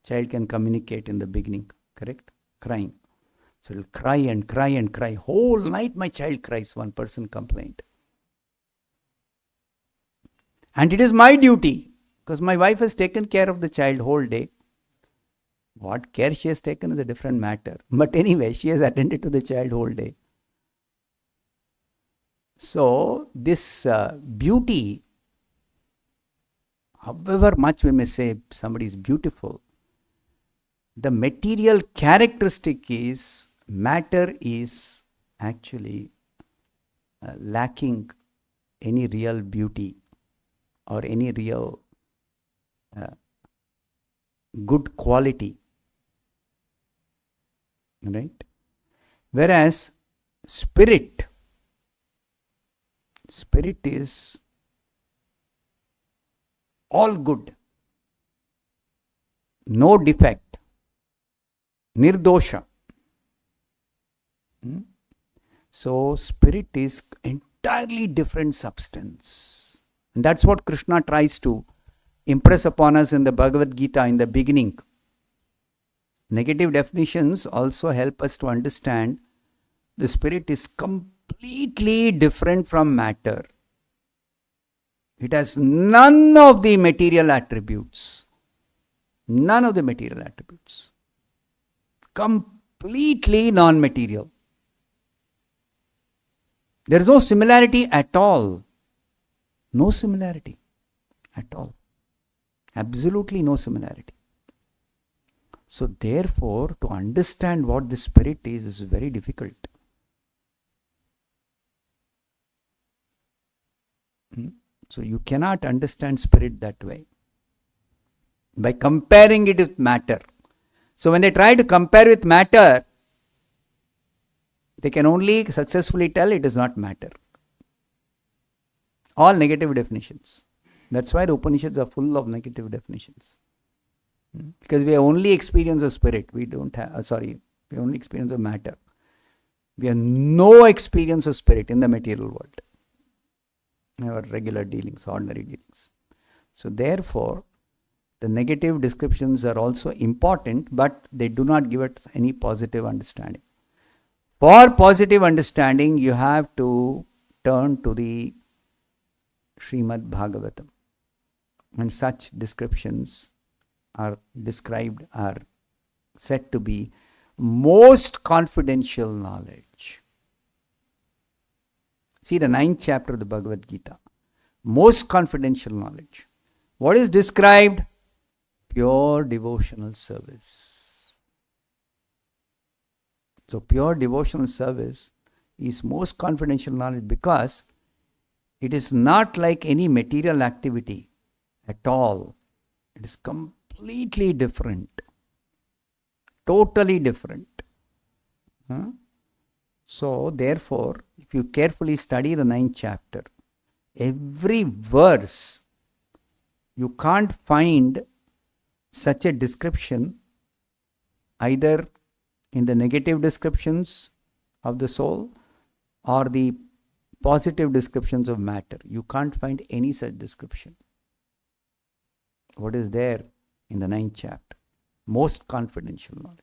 child can communicate in the beginning. Correct? Crying. So it will cry and cry and cry. Whole night my child cries, one person complained. And it is my duty, because my wife has taken care of the child whole day. What care she has taken is a different matter. But anyway, she has attended to the child whole day. So this beauty, however much we may say somebody is beautiful, the material characteristic is, matter is actually lacking any real beauty or any real good quality. Right? Whereas spirit is all good, no defect, nirdosha. So spirit is entirely different substance. And that's what Krishna tries to impress upon us in the Bhagavad Gita in the beginning. Negative definitions also help us to understand the spirit is completely different from matter. It has none of the material attributes. None of the material attributes. Completely non-material. There is no similarity at all. No similarity at all. Absolutely no similarity. So therefore, to understand what the spirit is very difficult. So you cannot understand spirit that way, by comparing it with matter. So when they try to compare with matter, they can only successfully tell it is not matter. All negative definitions. That's why the Upanishads are full of negative definitions. Because we have only experience of spirit. We don't have, we only experience of matter. We have no experience of spirit in the material world. Our regular dealings, ordinary dealings. So therefore, the negative descriptions are also important, but they do not give us any positive understanding. For positive understanding, you have to turn to the Srimad Bhagavatam. And such descriptions are said to be most confidential knowledge. See the 9th chapter of the Bhagavad Gita. Most confidential knowledge. What is described? Pure devotional service. So pure devotional service is most confidential knowledge because it is not like any material activity at all. It is completely different. Totally different. So therefore, if you carefully study the 9th chapter, every verse, you can't find such a description either in the negative descriptions of the soul or the positive descriptions of matter. You can't find any such description. What is there in the 9th chapter? Most confidential knowledge.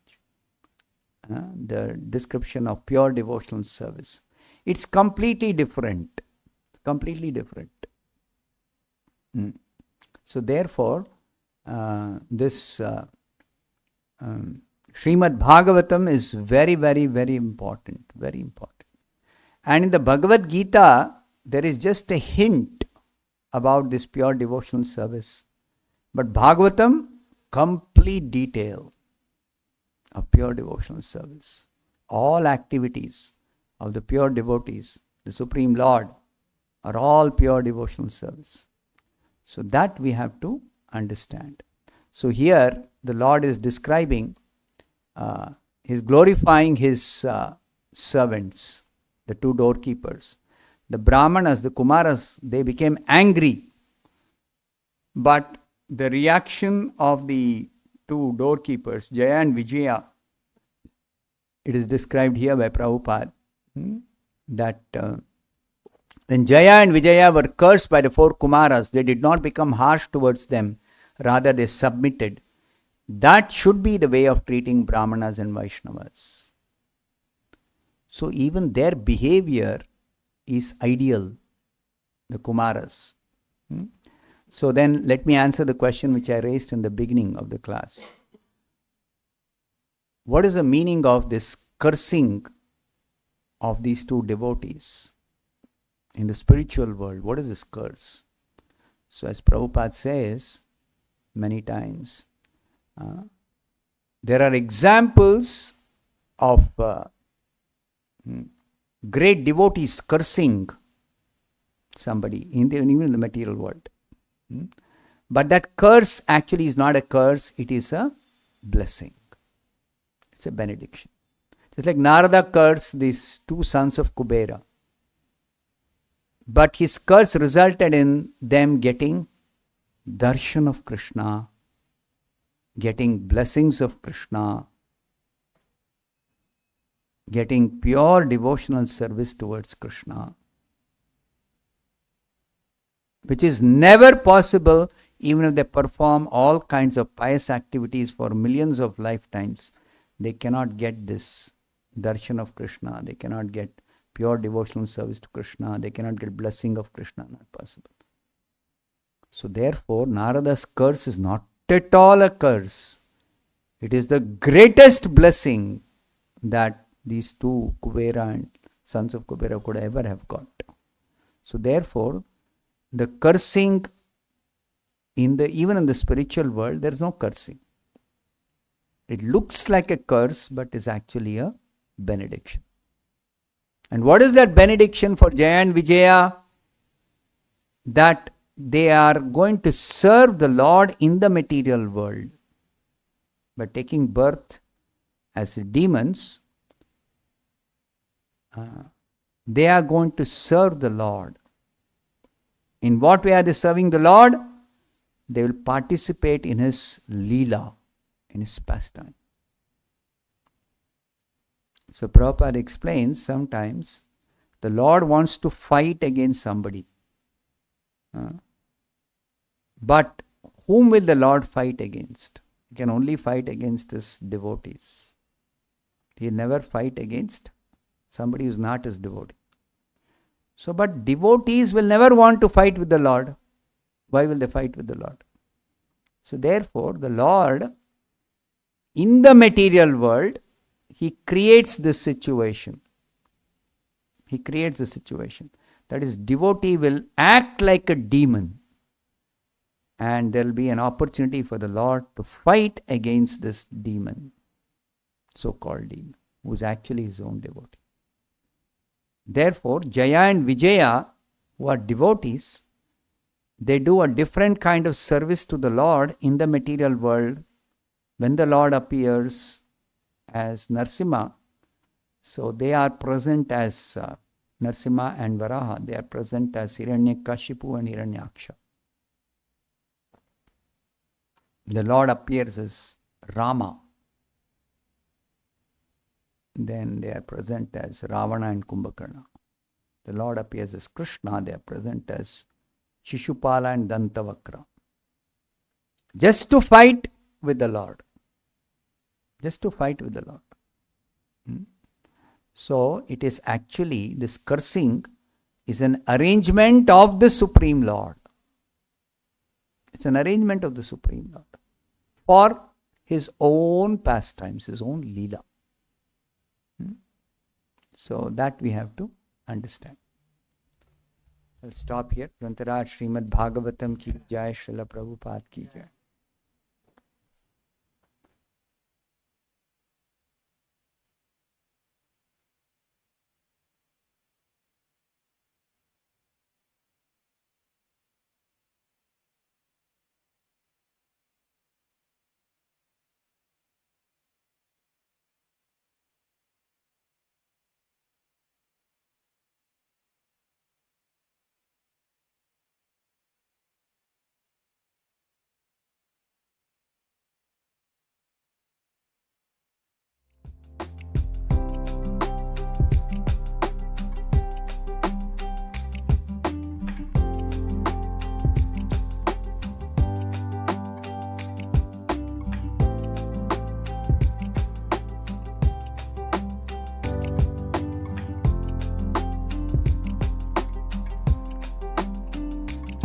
The description of pure devotional service. It's completely different. Completely different. So therefore, this Srimad Bhagavatam is very, very, very important. Very important. And in the Bhagavad Gita, there is just a hint about this pure devotional service. But Bhagavatam, complete detail of pure devotional service. All activities of the pure devotees, the Supreme Lord, are all pure devotional service. So that we have to understand. So here the Lord is describing, He's glorifying His servants, the 2 doorkeepers. The Brahmanas, the Kumaras, they became angry. But the reaction of the 2 doorkeepers, Jaya and Vijaya, it is described here by Prabhupada, that when Jaya and Vijaya were cursed by the 4 Kumaras, they did not become harsh towards them, rather they submitted. That should be the way of treating Brahmanas and Vaishnavas. So even their behavior is ideal, the Kumaras. So then let me answer the question which I raised in the beginning of the class. What is the meaning of this cursing of these 2 devotees in the spiritual world? What is this curse? So as Prabhupada says many times, there are examples of great devotees cursing somebody, even in the material world. But that curse actually is not a curse, it is a blessing. It's a benediction. Just like Narada cursed these 2 sons of Kubera. But his curse resulted in them getting darshan of Krishna, getting blessings of Krishna, getting pure devotional service towards Krishna, which is never possible even if they perform all kinds of pious activities for millions of lifetimes. They cannot get this darshan of Krishna, they cannot get pure devotional service to Krishna, they cannot get blessing of Krishna, not possible. So therefore, Narada's curse is not at all a curse. It is the greatest blessing that these 2 Kubera and sons of Kubera could ever have got. So therefore, the cursing even in the spiritual world, there is no cursing. It looks like a curse, but is actually a benediction. And what is that benediction for Jaya and Vijaya? That they are going to serve the Lord in the material world. By taking birth as demons, they are going to serve the Lord. In what way are they serving the Lord? They will participate in His Leela, in His pastime. So Prabhupada explains sometimes the Lord wants to fight against somebody. But whom will the Lord fight against? He can only fight against His devotees. He will never fight against somebody who is not His devotee. So, but devotees will never want to fight with the Lord. Why will they fight with the Lord? So therefore, the Lord, in the material world, He creates this situation. He creates the situation. That is, devotee will act like a demon. And there will be an opportunity for the Lord to fight against this demon, so-called demon, who is actually His own devotee. Therefore, Jaya and Vijaya, who are devotees, they do a different kind of service to the Lord in the material world. When the Lord appears as Narsimha, so they are present as Narsimha and Varaha. They are present as Hiranyakashipu and Hiranyaksha. The Lord appears as Rama. Then they are present as Ravana and Kumbhakarna. The Lord appears as Krishna. They are present as Shishupala and Dantavakra. Just to fight with the Lord. Just to fight with the Lord. So it is actually, this cursing is an arrangement of the Supreme Lord. It's an arrangement of the Supreme Lord for His own pastimes, His own Leela. So that we have to understand. I'll stop here. Grantaraj Srimad Bhagavatam ki jai, Srila Prabhupada ki jai.